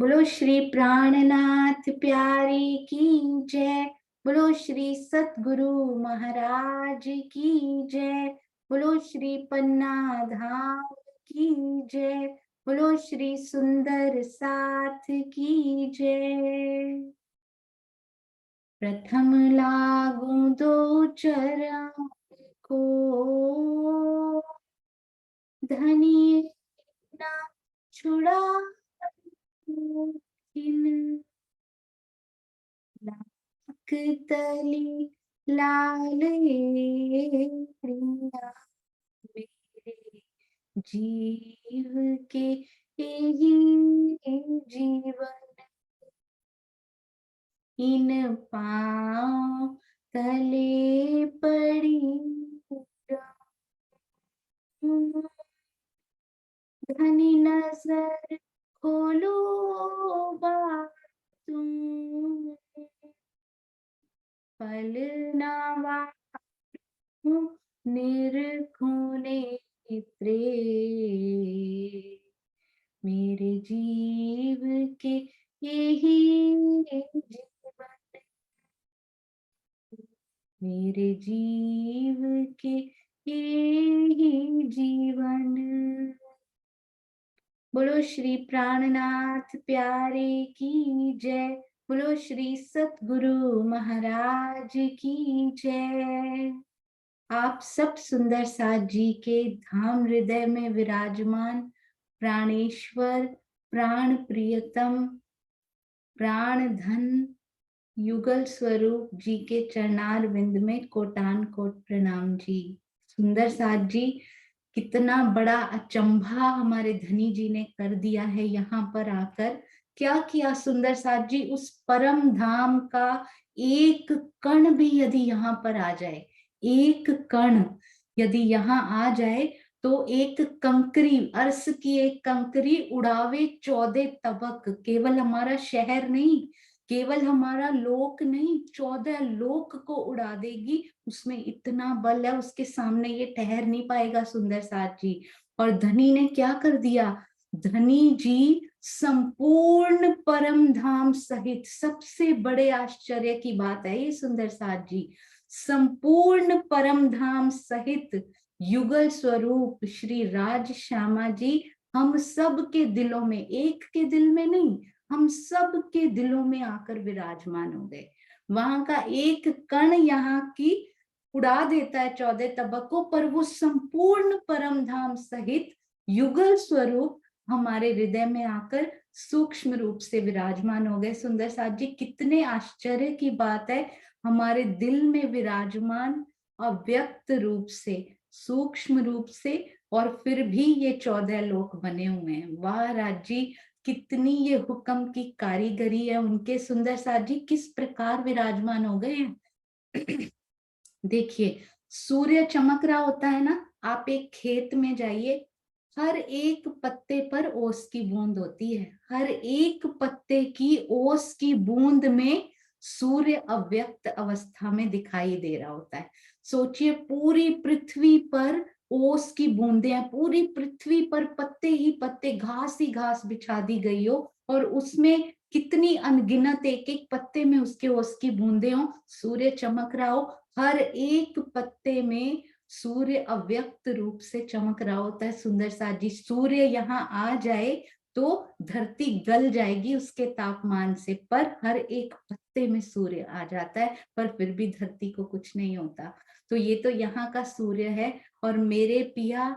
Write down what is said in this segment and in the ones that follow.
बोलो श्री प्राणनाथ प्यारी की जय। बोलो श्री सतगुरु महाराज की जय। बोलो श्री पन्ना धाम की जय। बोलो श्री सुंदर साथ की जय। प्रथम लागू दो चरण को, धनी ना छुड़ा लाख तली लाल प्रिया मेरे जीव के यही जीवन, इन पाँव तले पड़ी धनी नजर खोलो बात तुम, पल नावा निर्खुने नेत्रे, मेरे जीव के यही जीवन, मेरे जीव के यही जीवन। बोलो श्री प्राणनाथ प्यारे की जय। बोलो श्री सतगुरु महाराज की जय। आप सब सुंदर साथ जी के धाम हृदय में विराजमान प्राणेश्वर, प्राण प्रियतम, प्राण धन युगल स्वरूप जी के चरणार विंद में कोटान कोट प्रणाम जी। सुंदर साथ जी, कितना बड़ा अचंभा हमारे धनी जी ने कर दिया है यहाँ पर आकर। क्या किया सुंदर साथ जी, उस परम धाम का एक कण भी यदि यहाँ पर आ जाए, एक कण यदि यहाँ आ जाए तो एक कंकरी, अर्श की एक कंकरी उड़ावे 14 तबक। केवल हमारा शहर नहीं, केवल हमारा लोक नहीं, 14 लोक को उड़ा देगी। उसमें इतना बल है, उसके सामने ये ठहर नहीं पाएगा सुंदर साथ जी। और धनी ने क्या कर दिया, धनी जी संपूर्ण परम धाम सहित, सबसे बड़े आश्चर्य की बात है ये सुंदर साथ जी, संपूर्ण परम धाम सहित युगल स्वरूप श्री राज श्यामा जी हम सब के दिलों में, एक के दिल में नहीं, हम सब के दिलों में आकर विराजमान हो गए। वहां का एक कण यहाँ की उड़ा देता है 14 तबकों पर, वो संपूर्ण परम धाम सहित युगल स्वरूप हमारे हृदय में आकर सूक्ष्म रूप से विराजमान हो गए। सुंदर साथ जी, कितने आश्चर्य की बात है, हमारे दिल में विराजमान अव्यक्त रूप से, सूक्ष्म रूप से, और फिर भी ये 14 लोक बने हुए हैं। वाह राज जी, कितनी ये हुक्म की कारीगरी है उनके। सुंदर साथ जी किस प्रकार विराजमान हो गए हैं। देखिए, सूर्य चमक रहा होता है ना, आप एक खेत में जाइए, हर एक पत्ते पर ओस की बूंद होती है, हर एक पत्ते की ओस की बूंद में सूर्य अव्यक्त अवस्था में दिखाई दे रहा होता है। सोचिए, पूरी पृथ्वी पर ओस की बूंदें हैं, पूरी पृथ्वी पर पत्ते ही पत्ते, घास ही घास बिछा दी गई हो, और उसमें कितनी अनगिनत एक एक पत्ते में उसके ओस की बूंदें हो, सूर्य चमक रहा हो, हर एक पत्ते में सूर्य अव्यक्त रूप से चमक रहा होता है। सुंदर साथ जी, सूर्य यहाँ आ जाए तो धरती गल जाएगी उसके तापमान से, पर हर एक पत्ते में सूर्य आ जाता है, पर फिर भी धरती को कुछ नहीं होता। तो ये तो यहाँ का सूर्य है, और मेरे पिया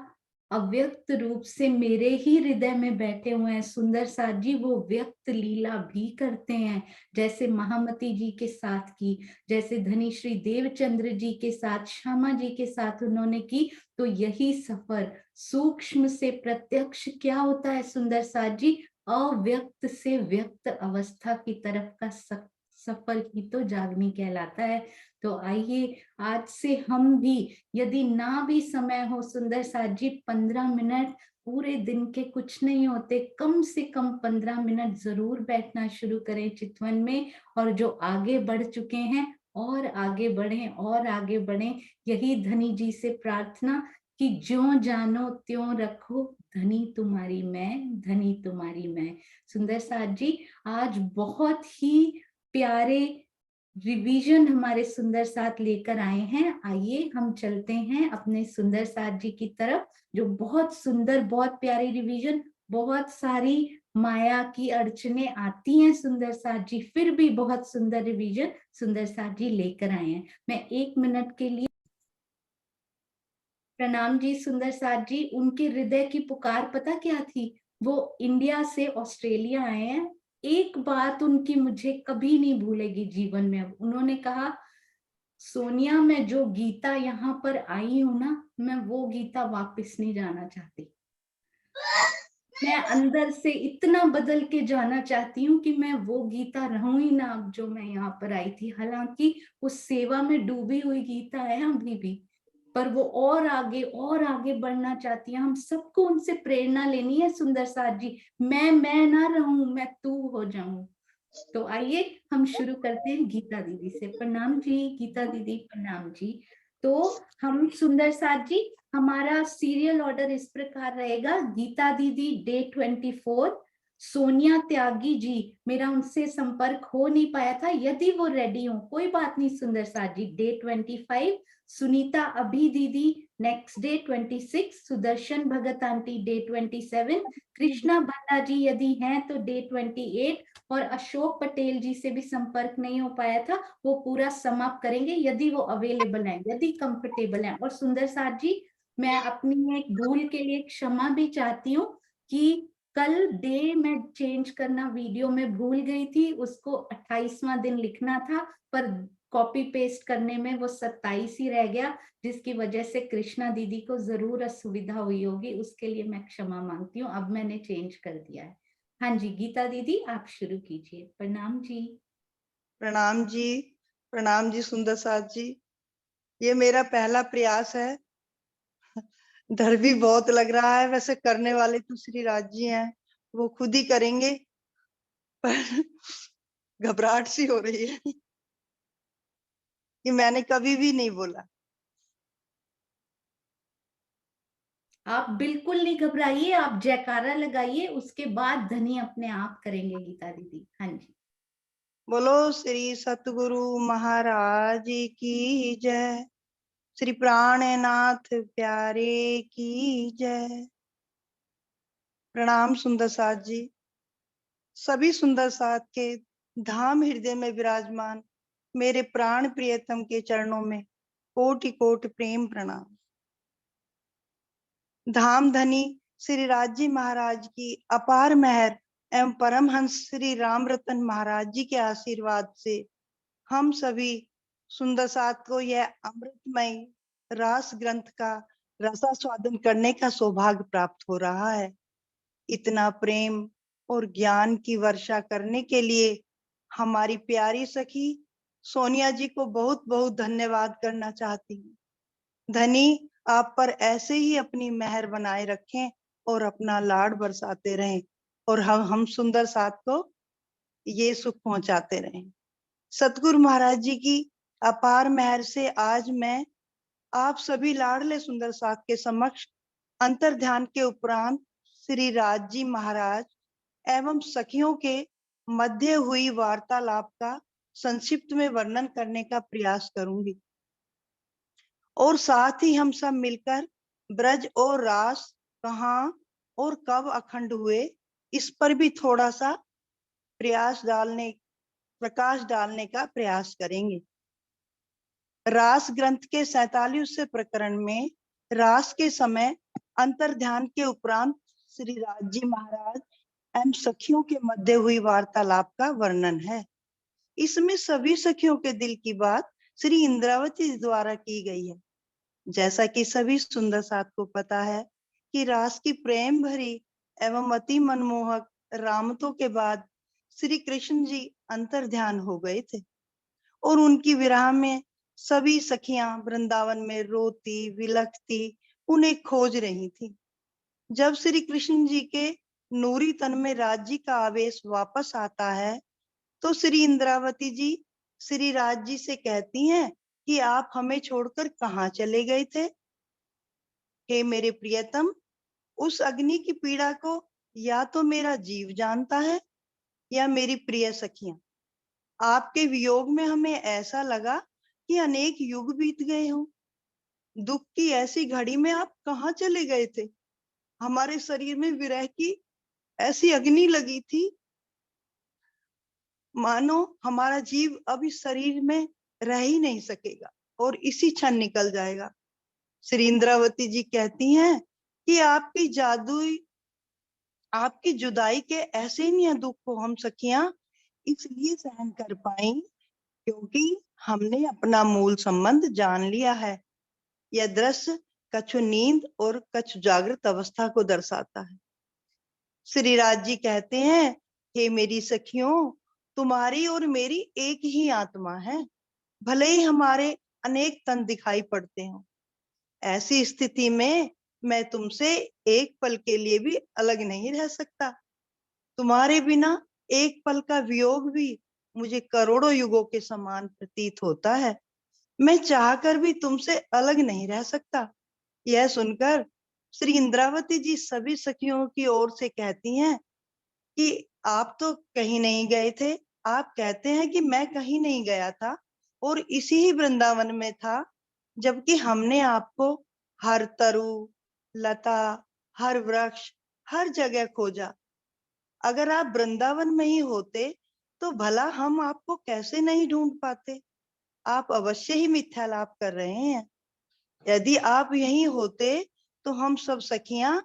अव्यक्त रूप से मेरे ही हृदय में बैठे हुए हैं सुंदर साथ जी, वो व्यक्त लीला भी करते हैं, जैसे महामती जी के साथ की, जैसे धनी श्री देवचंद्र जी के साथ, श्यामा जी के साथ उन्होंने की। तो यही सफर सूक्ष्म से प्रत्यक्ष क्या होता है सुंदर साथ जी, अव्यक्त से व्यक्त अवस्था की तरफ का सफर ही तो जागनी कहलाता है। तो आइए, आज से हम भी, यदि ना भी समय हो सुंदर साथ जी, 15 मिनट, पूरे दिन के कुछ नहीं होते, कम से कम 15 मिनट जरूर बैठना शुरू करें चितवन में। और जो आगे बढ़ चुके हैं और आगे बढ़ें और आगे बढ़ें, यही धनी जी से प्रार्थना कि ज्यों जानो त्यों रखो, धनी तुम्हारी मैं, धनी तुम्हारी मैं। सुंदर साथ जी आज बहुत ही प्यारे रिवीजन हमारे सुंदर साथ लेकर आए हैं। आइए हम चलते हैं अपने सुंदर साथ जी की तरफ, जो बहुत सुंदर, बहुत प्यारी रिवीजन, बहुत सारी माया की अड़चने आती हैं सुंदर साथ जी, फिर भी बहुत सुंदर रिवीजन सुंदर साथ जी लेकर आए हैं। मैं 1 मिनट के लिए प्रणाम जी सुंदर साथ जी। उनके हृदय की पुकार पता क्या थी? वो इंडिया से ऑस्ट्रेलिया आए हैं। एक बात उनकी मुझे कभी नहीं भूलेगी जीवन में। अब उन्होंने कहा, सोनिया मैं जो गीता यहाँ पर आई हूं ना, मैं वो गीता वापस नहीं जाना चाहती। मैं अंदर से इतना बदल के जाना चाहती हूँ कि मैं वो गीता रहूं ही ना अब जो मैं यहाँ पर आई थी। हालांकि उस सेवा में डूबी हुई गीता है अभी भी, पर वो और आगे बढ़ना चाहती है। हम सबको उनसे प्रेरणा लेनी है सुंदर साथ जी। मैं ना रहूं, मैं तू हो जाऊं। तो आइए हम शुरू करते हैं गीता दीदी से। प्रणाम जी गीता दीदी, प्रणाम जी। तो हम सुंदर साथ जी, हमारा सीरियल ऑर्डर इस प्रकार रहेगा। गीता दीदी डे 24, सोनिया त्यागी जी, मेरा उनसे संपर्क हो नहीं पाया था, यदि वो रेडी हो कोई बात नहीं सुंदर साथ जी, डे 25, सुनीता अभी दीदी next day 26, Sudarshan Bhagat aunty day 27, Krishna Bhalla जी यदि हैं तो डे 28, और अशोक पटेल जी से भी संपर्क नहीं हो पाया था, वो पूरा समाप्त करेंगे यदि वो अवेलेबल हैं, यदि कंफर्टेबल हैं। और सुंदर साथ जी, मैं अपनी एक भूल के लिए क्षमा भी चाहती हूँ कि कल डे में चेंज करना वीडियो में भूल गई थी, उसको 28वां दिन लिखना था, पर कॉपी पेस्ट करने में वो 27 ही रह गया, जिसकी वजह से कृष्णा दीदी को जरूर असुविधा हुई होगी, उसके लिए मैं क्षमा मांगती हूँ। अब मैंने चेंज कर दिया है। हाँ जी गीता दीदी आप शुरू कीजिए। प्रणाम जी। प्रणाम जी। प्रणाम जी सुंदर साथ जी। ये मेरा पहला प्रयास है। डर भी बहुत लग रहा है, वैसे करने वाले तो श्री राज जी हैं, वो खुद ही करेंगे, पर घबराहट सी हो रही है कि मैंने कभी भी नहीं बोला। आप बिल्कुल नहीं घबराइए, आप जयकारा लगाइए, उसके बाद धनी अपने आप करेंगे गीता दीदी। हाँ जी। बोलो श्री सतगुरु महाराज की जय, श्री प्राणनाथ प्यारे की जय। प्रणाम सुंदर साथ जी। सभी सुंदर साथ के धाम हृदय में विराजमान मेरे प्राण प्रियतम के चरणों में कोटि कोटि प्रेम प्रणाम। धाम धनी श्री राज महाराज की अपार मेहर एवं परमहंस श्री राम रतन महाराज जी के आशीर्वाद से हम सभी सुंदर साथ को यह अमृतमय रास ग्रंथ का रसास्वादन करने का सौभाग्य प्राप्त हो रहा है। इतना प्रेम और ज्ञान की वर्षा करने के लिए हमारी प्यारी सखी सोनिया जी को बहुत बहुत धन्यवाद करना चाहती हूँ। धनी आप पर ऐसे ही अपनी मेहर बनाए रखें और अपना लाड बरसाते रहें, और हम सुंदर साथ को ये सुख पहुंचाते रहें। सतगुरु महाराज जी की अपार मेहर से आज मैं आप सभी लाडले सुंदर साथ के समक्ष अंतर ध्यान के उपरांत श्री राज जी महाराज एवं सखियों के मध्य हुई वार्तालाप का संक्षिप्त में वर्णन करने का प्रयास करूंगी, और साथ ही हम सब मिलकर ब्रज और रास कहाँ और कब अखंड हुए, इस पर भी थोड़ा सा प्रकाश डालने का प्रयास करेंगे। रास ग्रंथ के 47वें प्रकरण में रास के समय अंतर ध्यान के उपरांत श्री राज जी महाराज एवं सखियों के मध्य हुई वार्तालाप का वर्णन है। इसमें सभी सखियों के दिल की बात श्री इंद्रावती द्वारा की गई है। जैसा कि सभी सुंदर साथ को पता है कि रास की प्रेम भरी एवं अति मनमोहक रामतों के बाद श्री कृष्ण जी अंतर ध्यान हो गए थे, और उनकी विरह में सभी सखियां वृंदावन में रोती विलखती उन्हें खोज रही थी। जब श्री कृष्ण जी के नूरी तन में राज्य का आवेश वापस आता है, तो श्री इंद्रावती जी श्री राज जी से कहती हैं कि आप हमें छोड़कर कहाँ चले गए थे। हे मेरे प्रियतम, उस अग्नि की पीड़ा को या तो मेरा जीव जानता है या मेरी प्रिय सखियां। आपके वियोग में हमें ऐसा लगा कि अनेक युग बीत गए हों। दुख की ऐसी घड़ी में आप कहाँ चले गए थे? हमारे शरीर में विरह की ऐसी अग्नि लगी थी, मानो हमारा जीव अब इस शरीर में रह ही नहीं सकेगा और इसी क्षण निकल जाएगा। श्री इंद्रावती जी कहती हैं कि आपकी जुदाई के ऐसे नहीं दुख को हम सखियां इसलिए सहन कर पाई क्योंकि हमने अपना मूल संबंध जान लिया है। यह दृश्य कछु नींद और कछु जागृत अवस्था को दर्शाता है। श्री राज जी कहते हैं, हे मेरी सखियों, तुम्हारी और मेरी एक ही आत्मा है, भले ही हमारे अनेक तन दिखाई पड़ते हो। ऐसी स्थिति में मैं तुमसे एक पल के लिए भी अलग नहीं रह सकता। तुम्हारे बिना एक पल का वियोग भी मुझे करोड़ों युगों के समान प्रतीत होता है। मैं चाहकर भी तुमसे अलग नहीं रह सकता। यह सुनकर श्री इंद्रावती जी सभी सखियों की ओर से कहती हैं कि आप तो कहीं नहीं गए थे। आप कहते हैं कि मैं कहीं नहीं गया था और इसी ही वृंदावन में था, जबकि हमने आपको हर तरु, लता, हर वृक्ष, हर जगह खोजा। अगर आप वृंदावन में ही होते तो भला हम आपको कैसे नहीं ढूंढ पाते? आप अवश्य ही मिथ्यालाप कर रहे हैं। यदि आप यहीं होते तो हम सब सखियां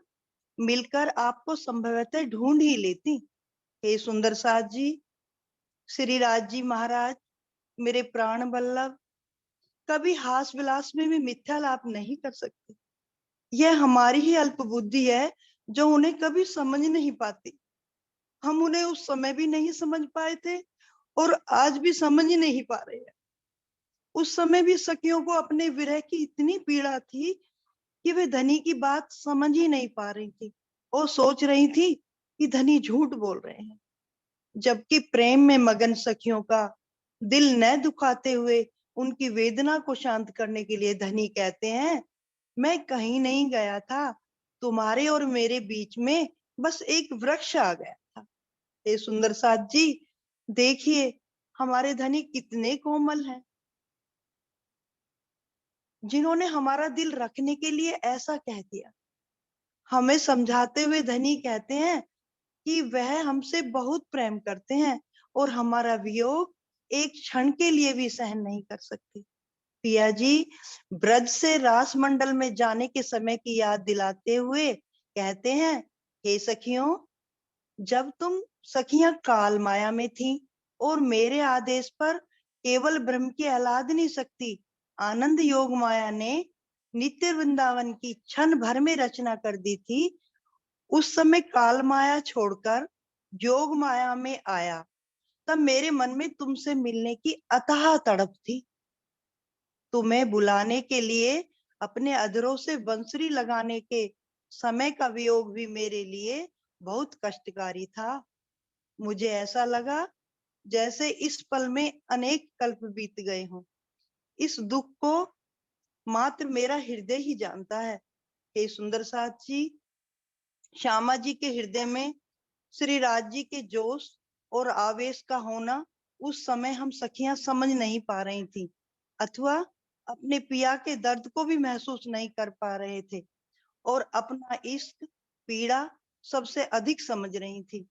मिलकर आपको संभवतः ढूंढ ही लेती। हे सुंदर साथ जी, श्री राज जी महाराज, मेरे प्राण वल्लभ, कभी हास विलास में भी मिथ्यालाप नहीं कर सकते। यह हमारी ही अल्प बुद्धि है जो उन्हें कभी समझ नहीं पाती। हम उन्हें उस समय भी नहीं समझ पाए थे और आज भी समझ नहीं पा रहे हैं। उस समय भी सखियों को अपने विरह की इतनी पीड़ा थी कि वे धनी की बात समझ ही नहीं पा रही थी और सोच रही थी कि धनी झूठ बोल रहे हैं। जबकि प्रेम में मगन सखियों का दिल न दुखाते हुए उनकी वेदना को शांत करने के लिए धनी कहते हैं, मैं कहीं नहीं गया था, तुम्हारे और मेरे बीच में बस एक वृक्ष आ गया था। हे सुंदर साथ जी, देखिए हमारे धनी कितने कोमल हैं, जिन्होंने हमारा दिल रखने के लिए ऐसा कह दिया। हमें समझाते हुए धनी कहते हैं कि वह हमसे बहुत प्रेम करते हैं और हमारा वियोग एक क्षण के लिए भी सहन नहीं कर सकते। पिया जी ब्रज से रास मंडल में जाने के समय की याद दिलाते हुए कहते हैं, हे सखियों, जब तुम सखियां काल माया में थी और मेरे आदेश पर केवल ब्रह्म की आह्लादनी शक्ति आनंद योग माया ने नित्य वृंदावन की क्षण भर में रचना कर दी थी, उस समय काल माया छोड़कर योग माया में आया, तब मेरे मन में तुमसे मिलने की अथाह तड़प थी। तुम्हें बुलाने के लिए अपने अधरों से बंसुरी लगाने के समय का वियोग भी मेरे लिए बहुत कष्टकारी था। मुझे ऐसा लगा जैसे इस पल में अनेक कल्प बीत गए हों। इस दुख को मात्र मेरा हृदय ही जानता है। हे सुंदर साथ जी, श्यामा जी के हृदय में श्री राज जी के जोश और आवेश का होना उस समय हम सखियां समझ नहीं पा रही थी, अथवा अपने पिया के दर्द को भी महसूस नहीं कर पा रहे थे और अपना इश्क पीड़ा सबसे अधिक समझ रही थी।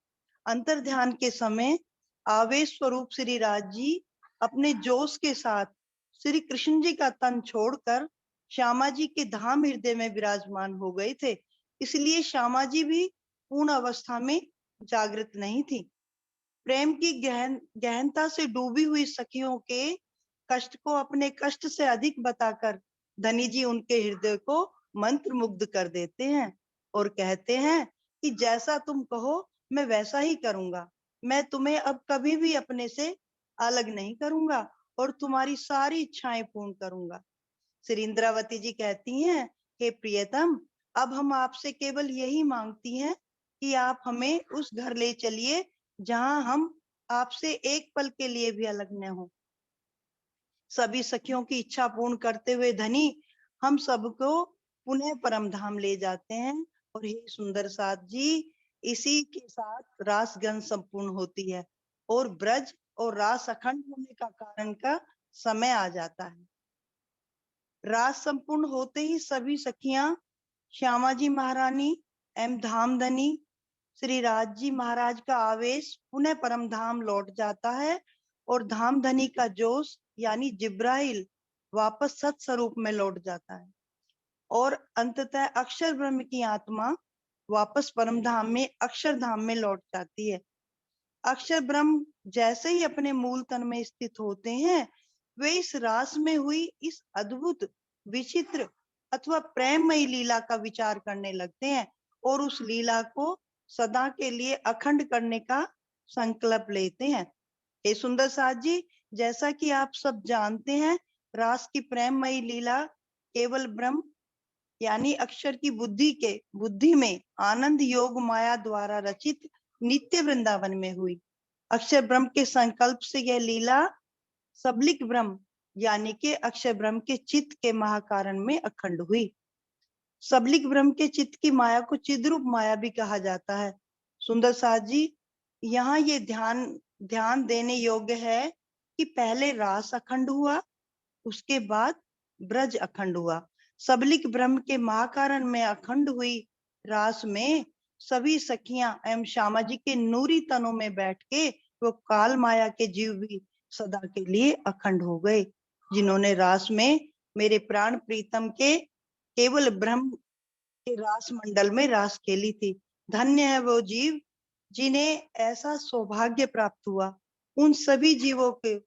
अंतर ध्यान के समय आवेश स्वरूप श्री राज जी अपने जोश के साथ श्री कृष्ण जी का तन छोड़कर श्यामा जी के धाम हृदय में विराजमान हो गए थे। इसलिए श्यामा जी भी पूर्ण अवस्था में जागृत नहीं थी। प्रेम की गहनता से डूबी हुई सखियों के कष्ट को अपने कष्ट से अधिक बताकर धनी जी उनके हृदय को मंत्र मुग्ध कर देते हैं और कहते हैं कि जैसा तुम कहो मैं वैसा ही करूंगा। मैं तुम्हें अब कभी भी अपने से अलग नहीं करूंगा और तुम्हारी सारी इच्छाएं पूर्ण करूंगा। श्री इंद्रावती जी कहती हैं, हे प्रियतम, अब हम आपसे केवल यही मांगती हैं कि आप हमें उस घर ले चलिए जहां हम आपसे एक पल के लिए भी अलग न हो। सभी सखियों की इच्छा पूर्ण करते हुए धनी हम सबको पुनः परम धाम ले जाते हैं। और हे सुंदर साथ जी, इसी के साथ रास गंध संपूर्ण होती है और ब्रज और रास अखंड होने का कारण का समय आ जाता है। रास संपूर्ण होते ही सभी सखियां श्यामा जी महारानी एवं धामधनी श्री राज जी महाराज का आवेश पुनः परम धाम लौट जाता है और धामधनी का जोश यानी जिब्राइल वापस सत स्वरूप में लौट जाता है और अंततः अक्षर ब्रह्म की आत्मा वापस परम धाम में अक्षर धाम में लौट जाती है। अक्षर ब्रह्म जैसे ही अपने मूल तन में स्थित होते हैं, वे इस रास में हुई इस अद्भुत विचित्र अथवा प्रेममयी लीला का विचार करने लगते हैं और उस लीला को सदा के लिए अखंड करने का संकल्प लेते हैं। हे सुंदर साथ जी, जैसा कि आप सब जानते हैं, रास की प्रेममयी लीला केवल ब्रह्म यानी अक्षर की बुद्धि में आनंद योग माया द्वारा रचित नित्य वृंदावन में हुई। अक्षर ब्रह्म के संकल्प से यह लीला सबलिक ब्रह्म यानी के अक्षर ब्रह्म के चित्त के महाकारण में अखंड हुई। सबलिक ब्रह्म के चित्त की माया को चिद्रूप माया भी कहा जाता है। सुंदर साथ जी, यहाँ ये ध्यान देने योग्य है कि पहले रास अखंड हुआ, उसके बाद ब्रज अखंड हुआ। सबलिक ब्रह्म के महाकारण में अखंड हुई रास में सभी सखियां एवं श्यामा जी के नूरी तनों में बैठ के वो काल माया के जीव भी सदा के लिए अखंड हो गए, जिन्होंने रास में मेरे प्राण प्रीतम के केवल ब्रह्म के रास मंडल में रास खेली थी। धन्य है वो जीव जिन्हें ऐसा सौभाग्य प्राप्त हुआ। उन सभी जीवों के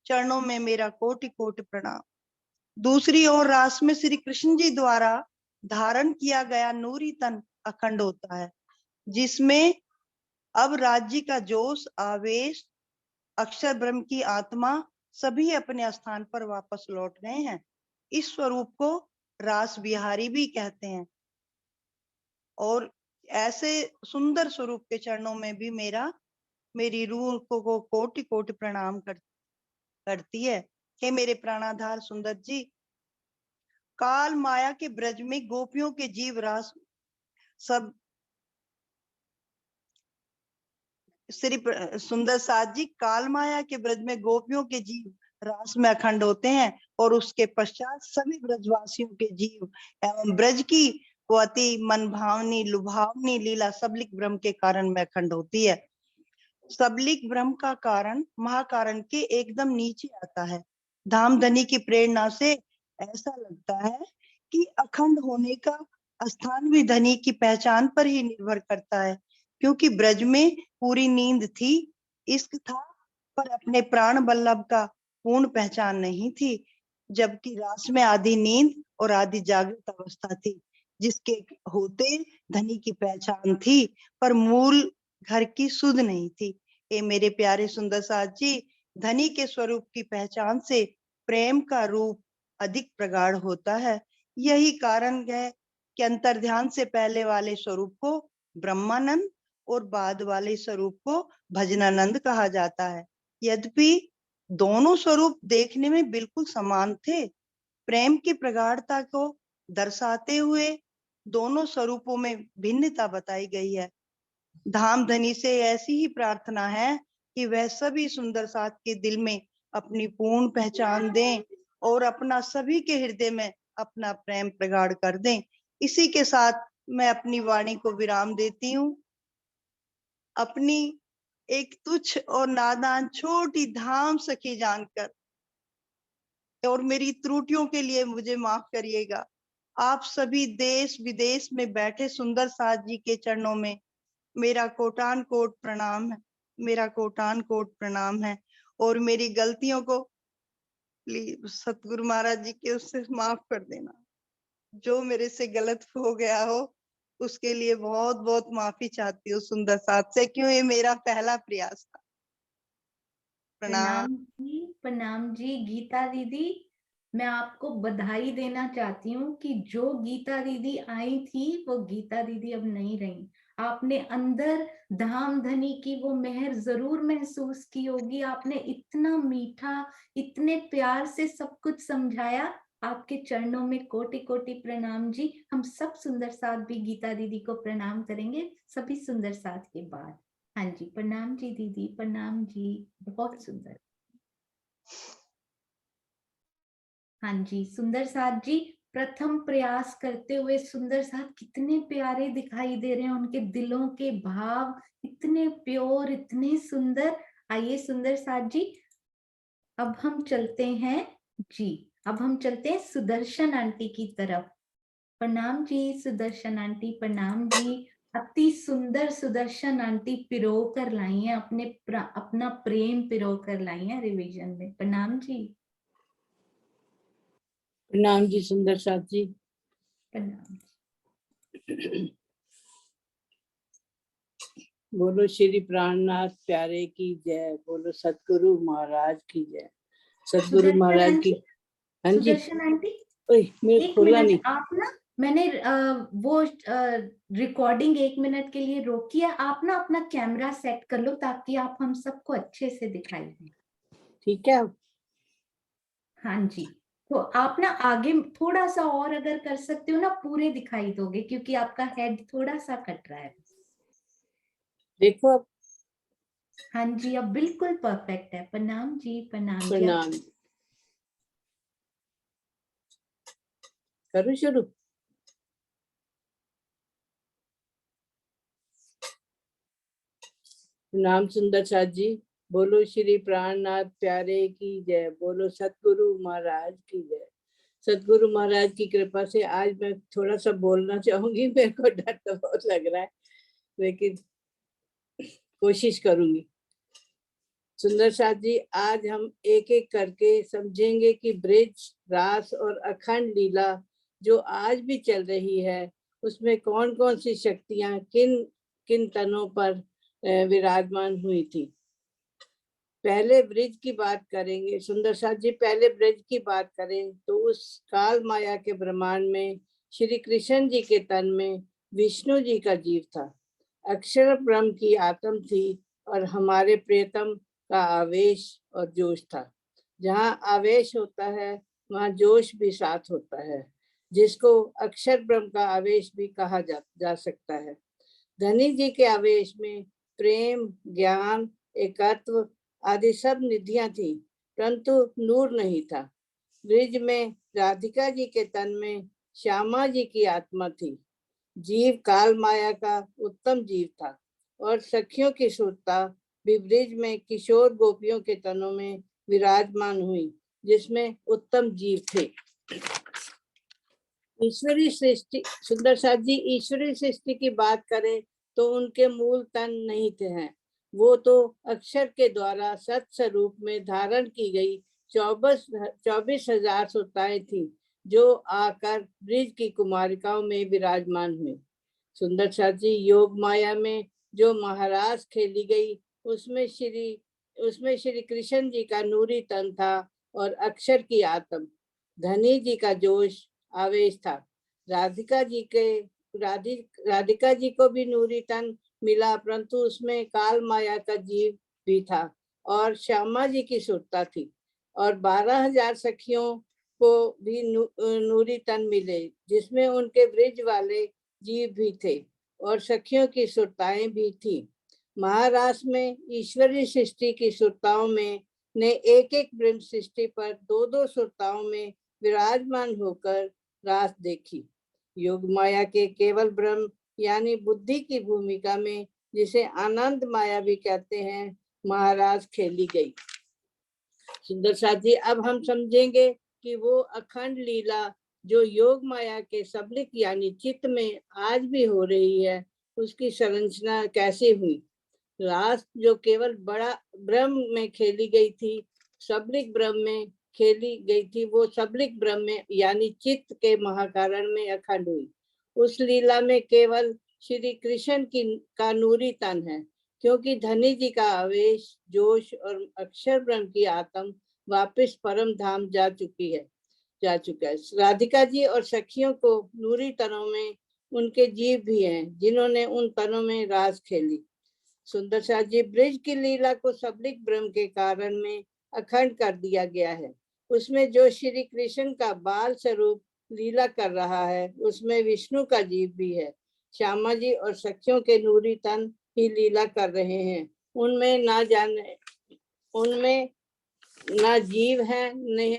चरणों में मेरा कोटि कोटि प्रणाम। दूसरी ओर रास में श्री कृष्ण जी द्वारा धारण किया गया नूरी तन अखंड होता है, जिसमें अब राज्य का जोश आवेश अक्षर ब्रह्म की आत्मा सभी अपने स्थान पर वापस लौट रहे हैं। इस स्वरूप को रास बिहारी भी कहते हैं और ऐसे सुंदर स्वरूप के चरणों में भी मेरी रूह को कोटि कोटि प्रणाम करती है। हे मेरे प्राणाधार सुंदर जी, काल माया के ब्रज में गोपियों के जीव रास सब श्री सुंदर साथ जी, काल माया के ब्रज में गोपियों के जीव रास में अखंड होते हैं और उसके पश्चात सभी ब्रजवासियों के जीव एवं ब्रज की वो अति मन भावनी लुभावनी लीला सबलिक ब्रह्म के कारण में अखंड होती है। सबलिक ब्रह्म का कारण महाकारण के एकदम नीचे आता है। धामधनी की प्रेरणा से ऐसा लगता है कि अखंड होने का स्थान भी धनी की पहचान पर ही निर्भर करता है, क्योंकि ब्रज में पूरी नींद थी, इश्क था, पर अपने प्राण वल्लभ का पूर्ण पहचान नहीं थी। जबकि रास में आधी नींद और आधी जागृत अवस्था थी, जिसके होते धनी की पहचान थी, पर मूल घर की सुध नहीं थी। ए मेरे प्यारे सुंदर साथ जी, धनी के स्वरूप की पहचान से प्रेम का रूप अधिक प्रगाढ़ होता है। यही कारण है कि अंतर ध्यान से पहले वाले स्वरूप को ब्रह्मानंद और बाद वाले स्वरूप को भजनानंद कहा जाता है। यद्यपि दोनों स्वरूप देखने में बिल्कुल समान थे, प्रेम की प्रगाढ़ता को दर्शाते हुए दोनों स्वरूपों में भिन्नता बताई गई है। धामधनी से ऐसी ही प्रार्थना है कि वह सभी सुंदर साथ के दिल में अपनी पूर्ण पहचान दें और अपना सभी के हृदय में अपना प्रेम प्रगाढ़ कर दें। इसी के साथ मैं अपनी वाणी को विराम देती हूँ। अपनी एक तुच्छ और नादान छोटी धाम सखी जानकर और मेरी त्रुटियों के लिए मुझे माफ करिएगा। आप सभी देश विदेश में बैठे सुंदर साथ जी के चरणों में मेरा कोटान कोट प्रणाम है, मेरा कोटान कोट प्रणाम है। और मेरी गलतियों को प्लीज सतगुरु महाराज जी के उससे माफ कर देना। जो मेरे से गलत हो गया हो उसके लिए बहुत बहुत माफी चाहती हूँ सुंदर साथ से, क्यों ये मेरा पहला प्रयास था। प्रणाम। प्रणाम जी गीता दीदी। मैं आपको बधाई देना चाहती हूँ कि जो गीता दीदी आई थी वो गीता दीदी अब नहीं रही। आपने अंदर धामधनी की वो मेहर जरूर महसूस की होगी। आपने इतना मीठा इतने प्यार से सब कुछ समझाया आपके चरणों में कोटि कोटि प्रणाम जी। हम सब सुंदर साथ भी गीता दीदी को प्रणाम करेंगे सभी सुंदर साथ के बाद। हाँ जी, प्रणाम जी दीदी, प्रणाम जी, बहुत सुंदर। हाँ जी, सुंदर साथ जी प्रथम प्रयास करते हुए सुंदर साथ कितने प्यारे दिखाई दे रहे हैं, उनके दिलों के भाव इतने प्योर, इतने सुंदर। आइए सुंदर साथ जी, अब हम चलते हैं जी, अब हम चलते हैं सुदर्शन आंटी की तरफ। प्रणाम जी सुदर्शन आंटी, प्रणाम जी। अति सुंदर सुदर्शन आंटी पिरो कर लाई हैं, अपना प्रेम पिरो कर लाई हैं रिवीजन में। प्रणाम जी। प्रणाम जी सुंदर साथ जी। प्रणाम। बोलो श्री प्राणनाथ प्यारे की जय, बोलो सतगुरु महाराज की जय। सतगुरु सुदर्शन महाराज आंटी, की। हाँ जी, सुदर्शन आंटी ओए मेरे एक खोला मिनट, नहीं। आप ना, मैंने वो रिकॉर्डिंग 1 मिनट के लिए रोकी है। आप ना अपना कैमरा सेट कर लो ताकि आप हम सबको अच्छे से दिखाई दें। ठीक है, हाँ जी, तो आप ना आगे थोड़ा सा और अगर कर सकते हो ना, पूरे दिखाई दोगे क्योंकि आपका हेड थोड़ा सा कट रहा है। देखो अब। हाँ जी, अब बिल्कुल परफेक्ट है। प्रणाम जी, प्रणाम जी। प्रणाम। करूँ शुरू? प्रणाम सुंदर साथ जी। बोलो श्री प्राणनाथ प्यारे की जय, बोलो सतगुरु महाराज की जय। सतगुरु महाराज की कृपा से आज मैं थोड़ा सा बोलना चाहूंगी। मेरे को डर तो बहुत लग रहा है, लेकिन कोशिश करूंगी। सुंदर साथ जी, आज हम एक एक करके समझेंगे कि ब्रिज, रास और अखंड लीला जो आज भी चल रही है, उसमें कौन कौन सी शक्तियां किन किन तनों पर विराजमान हुई थी। पहले ब्रिज की बात करेंगे सुंदर साथ जी। पहले ब्रिज की बात करें तो उस काल माया के ब्रह्मांड में श्री कृष्ण जी के तन में विष्णु जी का जीव था। अक्षर ब्रह्म की आत्म थी और हमारे प्रियतम का आवेश और जोश था। जहाँ आवेश होता है वहाँ जोश भी साथ होता है, जिसको अक्षर ब्रह्म का आवेश भी कहा जा सकता है। धनी जी के आवेश में प्रेम, ज्ञान, एकत्व आदि सब निधियां थी, परंतु नूर नहीं था। ब्रिज में राधिका जी के तन में श्यामा जी की आत्मा थी। जीव काल माया का उत्तम जीव था और सखियों की सुरता भी ब्रिज में किशोर गोपियों के तनों में विराजमान हुई, जिसमें उत्तम जीव थे। ईश्वरी सृष्टि, सुंदर साथ जी, ईश्वरी सृष्टि की बात करें तो उनके मूल तन नहीं थे हैं। वो तो अक्षर के द्वारा सत स्वरूप में धारण की गई 24,000 सुरताएं थी, जो आकर ब्रिज की कुमारिकाओं में विराजमान हुई। सुंदर साथ जी, योग माया में जो महाराज खेली गई, उसमें श्री कृष्ण जी का नूरी तन था और अक्षर की आत्म, धनी जी का जोश आवेश था। राधिका जी को भी नूरी तन मिला, परंतु उसमें काल माया का जीव भी था और श्यामा जी की सुरता थी। और 12,000 सखियों को भी नूरी तन मिले, जिसमें उनके ब्रिज वाले जीव भी थे और सखियों की सुरताएं भी थी। महाराष्ट्र में ईश्वरीय सृष्टि की सुरताओं में ने एक एक ब्रह्म सृष्टि पर दो दो सुरताओं में विराजमान होकर रास देखी। योग माया के केवल ब्रह्म यानी बुद्धि की भूमिका में, जिसे आनंद माया भी कहते हैं, महाराज खेली गई। सुंदर साथ जी, अब हम समझेंगे कि वो अखंड लीला जो योग माया के सबलिक यानी चित्त में आज भी हो रही है, उसकी संरचना कैसे हुई। रास जो केवल बड़ा ब्रह्म में खेली गई थी, सबलिक ब्रह्म में खेली गई थी, वो सबलिक ब्रह्म में यानी चित्त के महाकारण में अखंड हुई। उस लीला में केवल श्री कृष्ण का नूरी तन है, क्योंकि धनी जी का आवेश, जोश और अक्षर ब्रह्म की आत्म वापस परम धाम जा चुका है। राधिका जी और सखियों को नूरी तनों में उनके जीव भी हैं, जिन्होंने उन तनों में रास खेली। सुंदर साथ जी, ब्रिज की लीला को सबलिक ब्रह्म के कारण में अखंड कर दिया गया है। उसमें जो श्री कृष्ण का बाल स्वरूप लीला कर रहा है, उसमें विष्णु का जीव भी है। श्यामा जी और सखियों के नूरी तन ही लीला कर रहे हैं। उनमें ना जीव है,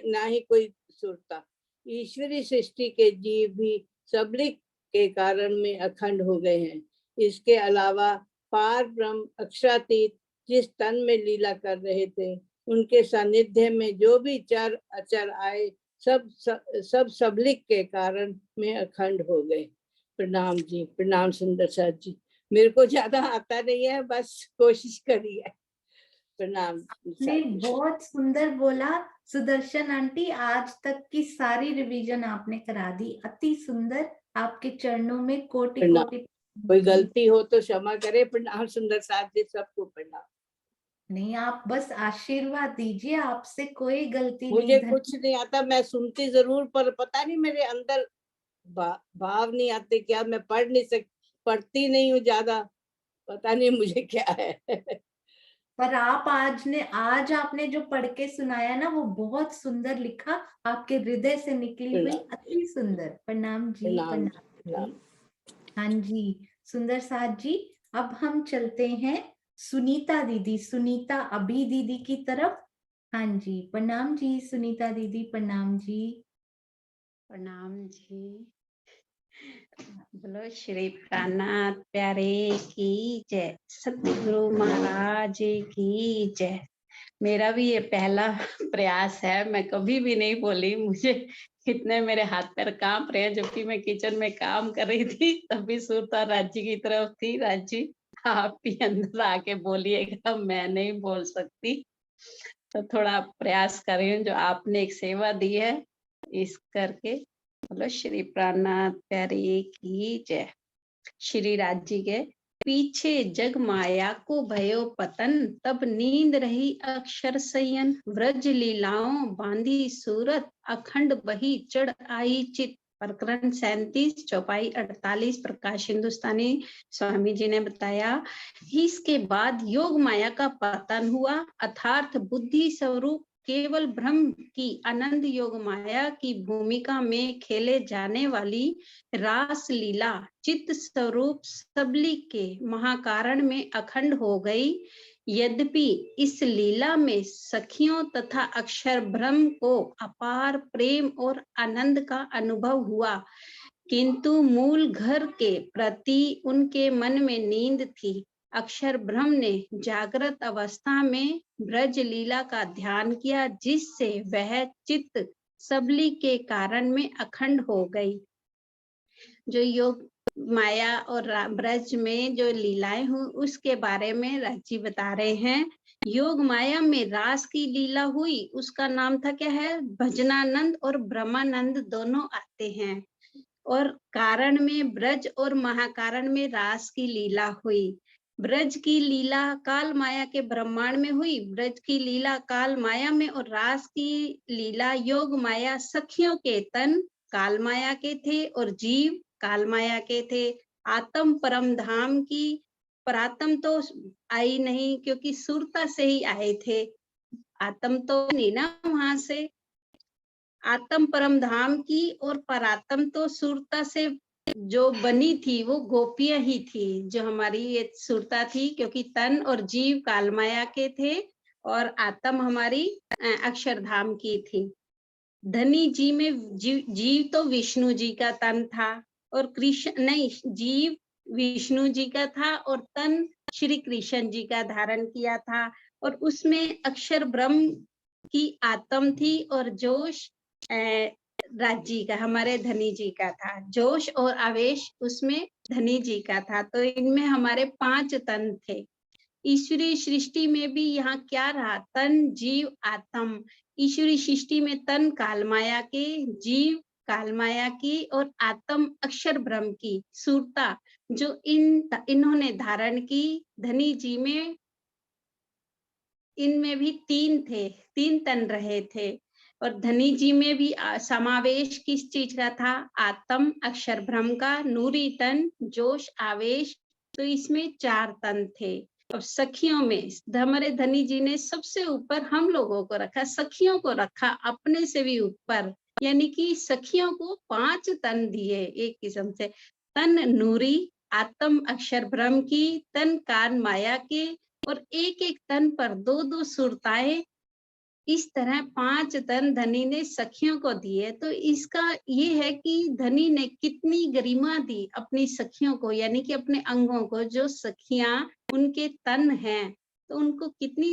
ना ही कोई सुरता। ईश्वरी सृष्टि के जीव भी सबलिक के कारण में अखंड हो गए हैं। इसके अलावा पार ब्रह्म अक्षरातीत जिस तन में लीला कर रहे थे, उनके सानिध्य में जो भी चर अचर आए, सब सबलिक के कारण में अखंड हो गए। प्रणाम जी, प्रणाम सुंदर साथ जी। मेरे को ज्यादा आता नहीं है, बस कोशिश करी है। प्रणाम। नहीं, बहुत सुंदर बोला सुदर्शन आंटी। आज तक की सारी रिवीजन आपने करा दी, अति सुंदर। आपके चरणों में कोटि प्रणाम। कोटि कोई गलती हो तो क्षमा करे। प्रणाम सुंदर साथ जी, सबको प्रणाम। नहीं, आप बस आशीर्वाद दीजिए, आपसे कोई गलती मुझे नहीं। कुछ नहीं आता, मैं सुनती जरूर, पर पता नहीं मेरे अंदर भाव नहीं आते क्या। मैं पढ़ नहीं सकती, पढ़ती नहीं हूँ ज्यादा, पता नहीं मुझे क्या है। पर आज आपने जो पढ़ के सुनाया ना, वो बहुत सुंदर लिखा, आपके हृदय से निकली हुई, अति सुंदर। प्रणाम जी, प्रणाम प्रणाम जी। हाँ जी सुंदर साथ जी। अब हम चलते हैं सुनीता दीदी, सुनीता अभी दीदी की तरफ। हाँ जी, प्रणाम जी सुनीता दीदी, प्रणाम जी। प्रणाम जी। बोलो श्री प्राणनाथ प्यारे की जय, सतगुरु महाराज की जय। मेरा भी ये पहला प्रयास है, मैं कभी भी नहीं बोली। मुझे इतने मेरे हाथ पैर कांप रहे हैं, जबकि मैं किचन में काम कर रही थी, तभी सुरता राजी की तरफ थी। राजी आप भी अंदर आके बोलिएगा, मैं नहीं बोल सकती। तो थोड़ा प्रयास कर रही हूँ, जो आपने एक सेवा दी है इस करके। बोलो श्री प्राणनाथ प्यारे की जय। श्री राज जी के पीछे जग माया को भयो पतन, तब नींद रही अक्षर सयन। व्रज लीलाओं बांधी सूरत, अखंड बही चढ़ आई चित। प्रकरण 37 चौपाई 48 प्रकाश हिंदुस्तानी स्वामी जी ने बताया। इसके बाद योग माया का पतन हुआ, अर्थात बुद्धि स्वरूप केवल ब्रह्म की आनंद योग माया की भूमिका में खेले जाने वाली रास लीला चित्त स्वरूप सबली के महाकारण में अखंड हो गई। यद्यपि इस लीला में सखियों तथा अक्षर ब्रह्म को अपार प्रेम और आनंद का अनुभव हुआ, किंतु मूल घर के प्रति उनके मन में नींद थी। अक्षर ब्रह्म ने जागृत अवस्था में ब्रज लीला का ध्यान किया, जिससे वह चित्त सबली के कारण में अखंड हो गई। जो योग माया और ब्रज में जो लीलाएं हुई, उसके बारे में राजी बता रहे हैं। योग माया में रास की लीला हुई, उसका नाम था क्या है, भजनानंद और ब्रह्मानंद दोनों आते हैं। और कारण में ब्रज और महाकारण में रास की लीला हुई। ब्रज की लीला काल माया के ब्रह्मांड में हुई, ब्रज की लीला काल माया में, और रास की लीला योग माया सखियों के तन काल माया के थे और जीव काल माया के थे। आत्म परम धाम की परात्म तो आई नहीं, क्योंकि सुरता से ही आए थे, आत्म तो नहीं ना वहां से। आत्म परम धाम की और परात्म तो सुरता से जो बनी थी, वो गोपियां ही थी जो हमारी ये सुरता थी, क्योंकि तन और जीव कालमाया के थे और आत्म हमारी अक्षरधाम की थी। धनी जी में जीव तो विष्णु जी का तन था, और कृष्ण नहीं, जीव विष्णु जी का था और तन श्री कृष्ण जी का धारण किया था। और उसमें अक्षर ब्रह्म की आत्म थी और जोश राजी का, हमारे धनी जी का था। जोश और आवेश उसमें धनी जी का था। तो इनमें हमारे 5 तन थे। ईश्वरीय सृष्टि में भी यहाँ क्या रहा, तन जीव आत्म। ईश्वरीय सृष्टि में तन कालमाया के, जीव कालमाया की और आत्म अक्षर ब्रह्म की सूरता जो इन्होंने धारण की। धनी जी में इनमें भी 3 थे, 3 तन रहे थे। और धनी जी में भी समावेश किस चीज का था, आत्म अक्षर ब्रह्म का, नूरी तन जोश आवेश। तो इसमें 4 तन थे। अब सखियों में हमारे धनी जी ने सबसे ऊपर हम लोगों को रखा, सखियों को रखा अपने से भी ऊपर, यानी कि सखियों को 5 तन दिए एक किस्म से। तन नूरी, आत्म अक्षर ब्रह्म की, तन कान माया के, और एक एक तन पर 2-2 सुरताएं। इस तरह 5 तन धनी ने सखियों को दिए। तो इसका ये है कि धनी ने कितनी गरिमा दी अपनी सखियों को, यानी कि अपने अंगों को। जो सखियां उनके तन हैं, तो उनको कितनी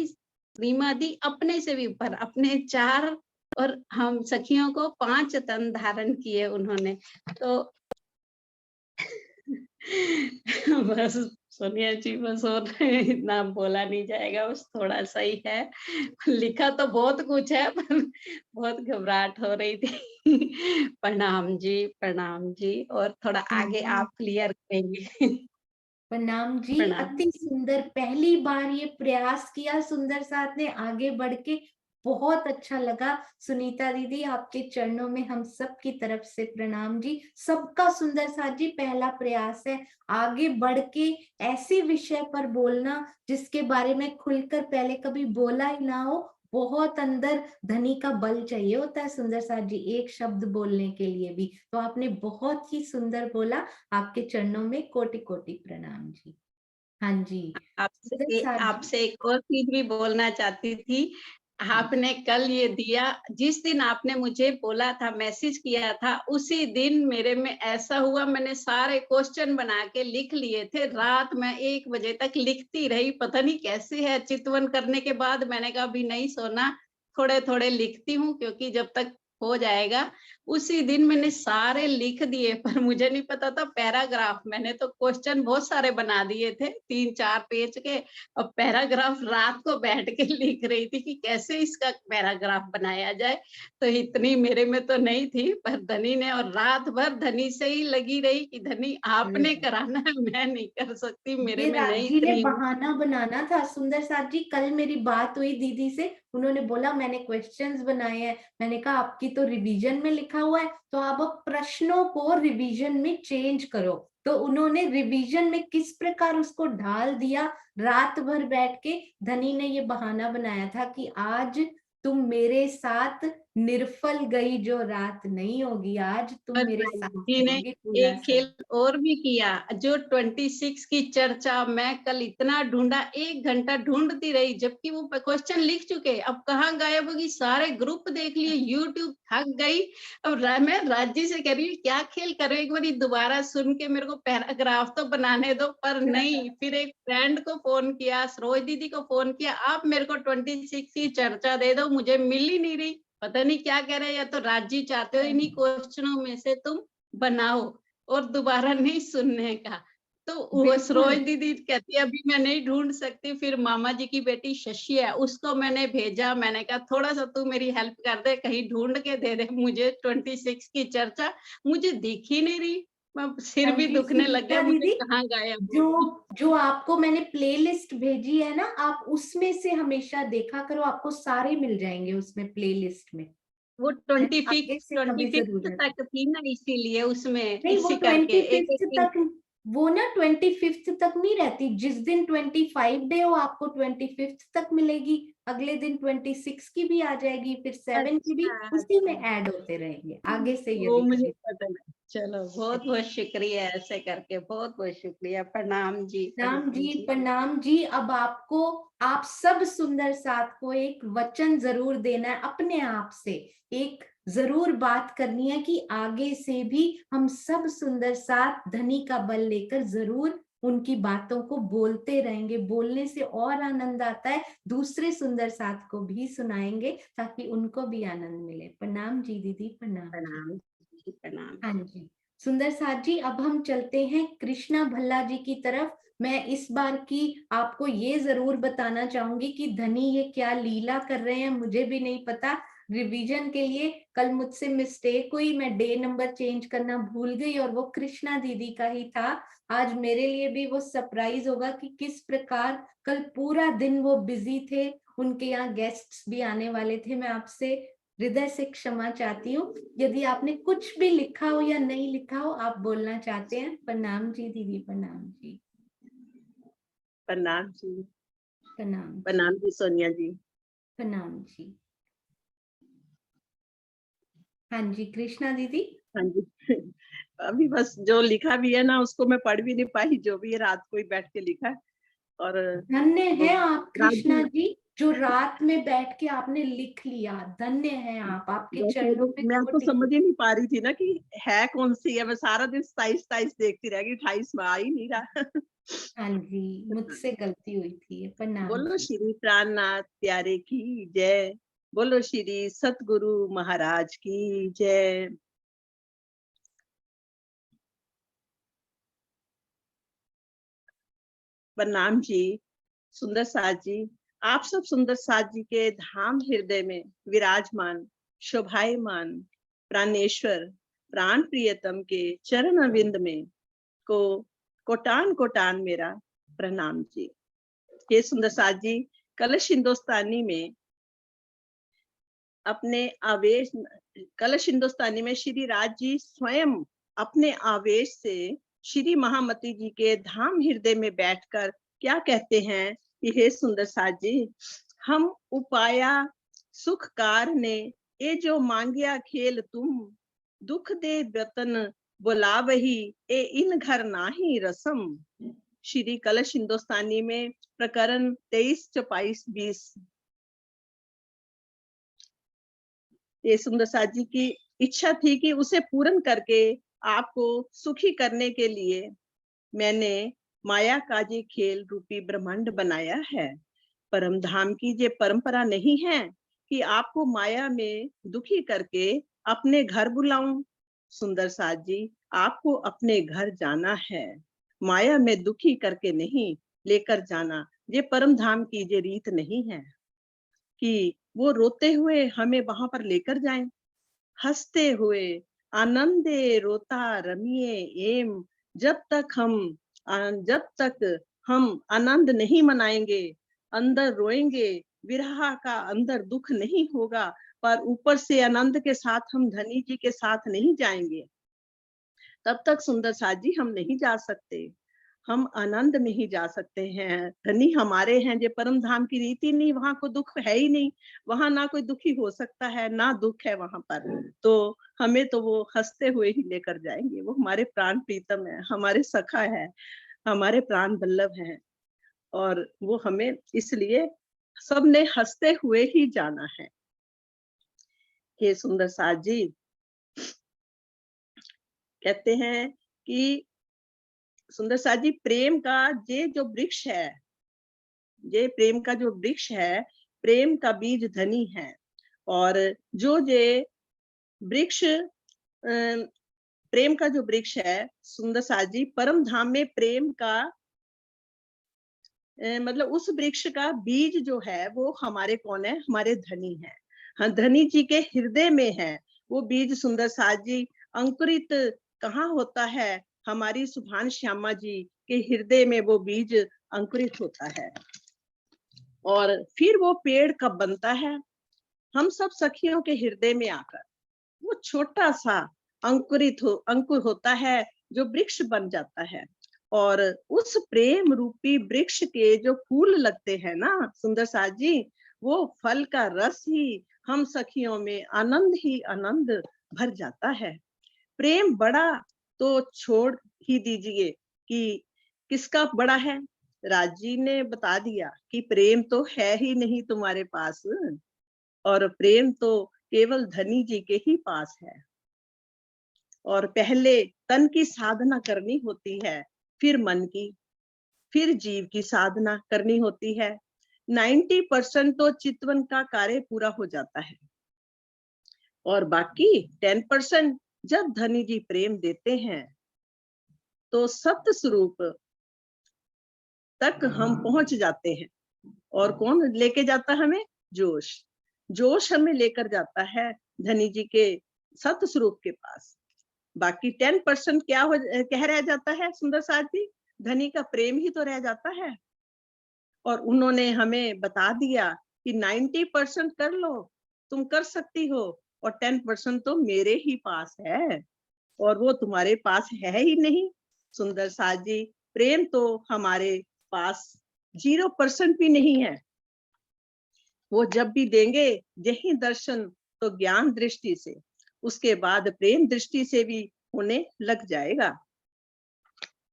गरिमा दी, अपने से भी ऊपर अपने 4, और हम सखियों को 5 तन धारण किए उन्होंने। तो बस सोनिया जी, बस और इतना बोला नहीं जाएगा, बस थोड़ा सा ही है। लिखा तो बहुत कुछ है, पर बहुत घबराहट हो रही थी। प्रणाम जी, और थोड़ा आगे आप क्लियर करेंगे। प्रणाम जी। प्रणाम। अति सुंदर, पहली बार ये प्रयास किया सुंदर साथ ने आगे बढ़ के, बहुत अच्छा लगा। सुनीता दीदी, आपके चरणों में हम सब की तरफ से प्रणाम जी। सबका सुंदर साथ जी पहला प्रयास है आगे बढ़ के ऐसे विषय पर बोलना जिसके बारे में खुलकर पहले कभी बोला ही ना हो। बहुत अंदर धनी का बल चाहिए होता है सुंदर साथ जी एक शब्द बोलने के लिए भी। तो आपने बहुत ही सुंदर बोला। आपके चरणों में कोटि कोटि प्रणाम जी। हाँ जी सुंदर साथ जी। आपसे एक और चीज भी बोलना चाहती थी। आपने कल ये दिया, जिस दिन आपने मुझे बोला था, मैसेज किया था, उसी दिन मेरे में ऐसा हुआ, मैंने सारे क्वेश्चन बना के लिख लिए थे। रात में 1 बजे तक लिखती रही, पता नहीं कैसे है। चितवन करने के बाद मैंने कहा अभी नहीं सोना, थोड़े थोड़े लिखती हूँ, क्योंकि जब तक हो जाएगा। उसी दिन मैंने सारे लिख दिए, पर मुझे नहीं पता था पैराग्राफ। मैंने तो क्वेश्चन बहुत सारे बना दिए थे 3-4 पेज के, और पैराग्राफ रात को बैठ के लिख रही थी कि कैसे इसका पैराग्राफ बनाया जाए। तो इतनी मेरे में तो नहीं थी, पर धनी ने, और रात भर धनी से ही लगी रही कि धनी आपने कराना है, मैं नहीं कर सकती, मेरे ये में नहीं राजी ने इतनी। बहाना बनाना था सुंदर साथ जी। कल मेरी बात हुई दीदी से, उन्होंने बोला मैंने क्वेश्चंस बनाए हैं। मैंने कहा आपकी तो रिवीजन में लिखा हुआ है, तो आप अब प्रश्नों को रिवीजन में चेंज करो। तो उन्होंने रिवीजन में किस प्रकार उसको ढाल दिया। रात भर बैठ के धनी ने ये बहाना बनाया था कि आज तुम मेरे साथ, निर्फल गई जो रात नहीं होगी, आज तुम और मेरे साथ जी ने करोगे पूरा एक सब। खेल और भी किया, जो 26 की चर्चा। मैं कल इतना ढूंढा, 1 घंटा ढूंढती रही, जबकि वो क्वेश्चन लिख चुके। अब कहाँ गायब होगी, सारे ग्रुप देख लिए, यूट्यूब थक गई। अब मैं राजी से कह रही हूँ क्या खेल करो, एक बार दोबारा सुन के मेरे को पैराग्राफ तो बनाने दो, पर नहीं। फिर एक फ्रेंड को फोन किया, सरोज दीदी को फोन किया, आप मेरे को 26 की चर्चा दे दो, मुझे मिल ही नहीं रही। पता नहीं क्या कह रहे हैं, या तो राजी चाहते हो इन्हीं क्वेश्चनों में से तुम बनाओ, और दोबारा नहीं सुनने का। तो वो सरोज बिल्कुल। दीदी कहती है अभी मैं नहीं ढूंढ सकती। फिर मामा जी की बेटी शशि है, उसको मैंने भेजा, मैंने कहा थोड़ा सा तू मेरी हेल्प कर दे, कहीं ढूंढ के दे दे मुझे 26 की चर्चा, मुझे दिख ही नहीं रही। सिर हाँ भी जी दुखने लग गया, सुनीता मुझे दीदी, कहाँ गायब जो हो। जो आपको मैंने प्लेलिस्ट भेजी है ना, आप उसमें से हमेशा देखा करो, आपको सारे मिल जाएंगे उसमें प्लेलिस्ट में। वो आगे से कभी 25 जरूरत, तक थी ना, इसीलिए उसमें नहीं वो इसी करके एक 25 एक। तक, वो ना 25 तक नहीं रहती। जिस दिन 25 डे हो आपको 25 तक मिलेगी, अगले दिन 26 की भी आ जाएगी, फिर 7 की भी, अच्छा उसी में अच्छा। ऐड होते रहेंगे आगे से वो यदि मुझे कभी। पता नहीं। चलो बहुत बहुत शुक्रिया, ऐसे करके बहुत बहुत शुक्रिया। प्रणाम जी, प्रणाम प्रणाम जी जी। प्रणाम जी। अब आपको, आप सब सुंदर साथ को एक वचन जरूर देना है अपने आप से। एक जरूर बात करनी है कि आगे से भी हम सब सुंदर साथ धनी का बल लेकर जरूर उनकी बातों को बोलते रहेंगे। बोलने से और आनंद आता है, दूसरे सुंदर साथ को भी सुनाएंगे ताकि उनको भी आनंद मिले। प्रणाम जी दीदी, प्रणाम जी। प्रणाम जी, प्रणाम। हाँ जी सुंदर साथ जी, अब हम चलते हैं कृष्णा भल्ला जी की तरफ। मैं इस बार की आपको ये जरूर बताना चाहूंगी कि धनी ये क्या लीला कर रहे हैं, मुझे भी नहीं पता। रिवीजन के लिए कल मुझसे मिस्टेक हुई, मैं डे नंबर चेंज करना भूल गई और वो कृष्णा दीदी का ही था। आज मेरे लिए भी वो सरप्राइज होगा कि किस प्रकार कल पूरा दिन वो बिजी थे, उनके यहाँ गेस्ट्स भी आने वाले थे। मैं आपसे हृदय से क्षमा चाहती हूँ यदि आपने कुछ भी लिखा हो या नहीं लिखा हो, आप बोलना चाहते हैं। प्रणाम जी दीदी, प्रणाम जी। प्रणाम जी। प्रणाम प्रणाम जी सोनिया जी। प्रणाम जी। हाँ जी कृष्णा दीदी। हाँ जी। अभी बस जो लिखा भी है ना उसको मैं पढ़ भी नहीं पाई, जो भी रात को ही बैठ के लिखा है। और धन्य वो है आप कृष्णा राजू, जी, जो रात में बैठ के आपने लिख लिया। धन्य है आप, आपके वैसे चरणों वो पे मैं तो कोटि समझ कोटि। ही नहीं पा रही थी ना कि है कौन सी है। मैं सारा दिन 27 देखती रह गई, 28 में आ ही नहीं रहा। हाँ जी, मुझसे गलती हुई थी, प्रणाम बोलो जी। श्री प्राणनाथ प्यारे की जय। बोलो श्री सतगुरु महाराज की जय। प्रणाम जी सुंदर साज जी। आप सब सुंदर साज जी के धाम हृदय में विराजमान शोभायमान प्राणेश्वर प्राण प्रियतम के चरण अविंद में को कोटान कोटान मेरा प्रणाम जी। हे सुंदर साज जी, कलश हिंदुस्तानी में अपने आवेश, कलश हिंदुस्तानी में श्री राज जी स्वयं अपने आवेश से श्री महामती जी के धाम हृदय में बैठकर क्या कहते हैं कि हे सुंदर साज जी, हम उपाया सुख कार ने ये जो मांगिया खेल तुम, दुख दे वतन बुलावही ए इन घर नाही रसम। श्री कलश हिंदुस्तानी में प्रकरण 23 24 20। ये सुंदर साज जी की इच्छा थी कि उसे पूर्ण करके आपको सुखी करने के लिए मैंने माया का जी खेल रूपी ब्रह्मांड बनाया है। परम धाम की ये परंपरा नहीं है कि आपको माया में दुखी करके अपने घर बुलाऊं। सुंदर साज जी, आपको अपने घर जाना है, माया में दुखी करके नहीं लेकर जाना। ये परम धाम की ये रीत नहीं है कि वो रोते हुए हमें वहां पर लेकर जाएं। हंसते हुए आनंदे रोता रमिए एम, जब तक हम आनंद नहीं मनाएंगे, अंदर रोएंगे, विरह का अंदर दुख नहीं होगा, पर ऊपर से आनंद के साथ हम धनी जी के साथ नहीं जाएंगे, तब तक सुंदर साज जी हम नहीं जा सकते। हम आनंद में ही जा सकते हैं। धनी हमारे हैं। ये परम धाम की रीति नहीं, वहां को दुख है ही नहीं, वहां ना कोई दुखी हो सकता है ना दुख है वहां पर। तो हमें तो वो हंसते हुए ही लेकर जाएंगे। वो हमारे प्राण प्रीतम है, हमारे सखा है, हमारे प्राण बल्लभ हैं, और वो हमें इसलिए सबने हंसते हुए ही जाना है। हे सुंदर साज जी कहते हैं कि सुंदर साज जी, प्रेम का ये जो वृक्ष है, ये प्रेम का जो वृक्ष है, प्रेम का बीज धनी है। और जो ये वृक्ष प्रेम का जो वृक्ष है सुंदर साज जी, परम धाम में प्रेम का मतलब उस वृक्ष का बीज जो है वो हमारे कौन है? हमारे धनी है। हाँ, धनी जी के हृदय में है वो बीज। सुंदर साज जी, अंकुरित कहाँ होता है? हमारी सुभान श्यामा जी के हृदय में वो बीज अंकुरित होता है। और फिर वो पेड़ कब बनता है? हम सब सखियों के हृदय में आकर वो छोटा सा अंकुर होता है जो वृक्ष बन जाता है। और उस प्रेम रूपी वृक्ष के जो फूल लगते हैं ना सुंदर साज जी, वो फल का रस ही हम सखियों में आनंद ही आनंद भर जाता है। प्रेम बड़ा तो छोड़ ही दीजिए कि किसका बड़ा है। राज जी ने बता दिया कि प्रेम तो है ही नहीं तुम्हारे पास, और प्रेम तो केवल धनी जी के ही पास है। और पहले तन की साधना करनी होती है, फिर मन की, फिर जीव की साधना करनी होती है। 90% तो चितवन का कार्य पूरा हो जाता है, और बाकी 10% जब धनी जी प्रेम देते हैं तो सत्य स्वरूप तक हम पहुंच जाते हैं। और कौन लेके जाता है हमें? जोश। जोश हमें लेकर जाता है धनी जी के सत्य स्वरूप के पास। बाकी 10% क्या रह जाता है सुंदर साज जी? धनी का प्रेम ही तो रह जाता है। और उन्होंने हमें बता दिया कि 90% कर लो, तुम कर सकती हो, और 10% तो मेरे ही पास है, और वो तुम्हारे पास है ही नहीं। सुंदर साज जी, प्रेम तो हमारे पास 0% भी नहीं है। वो जब भी देंगे यही दर्शन तो ज्ञान दृष्टि से, उसके बाद प्रेम दृष्टि से भी होने लग जाएगा।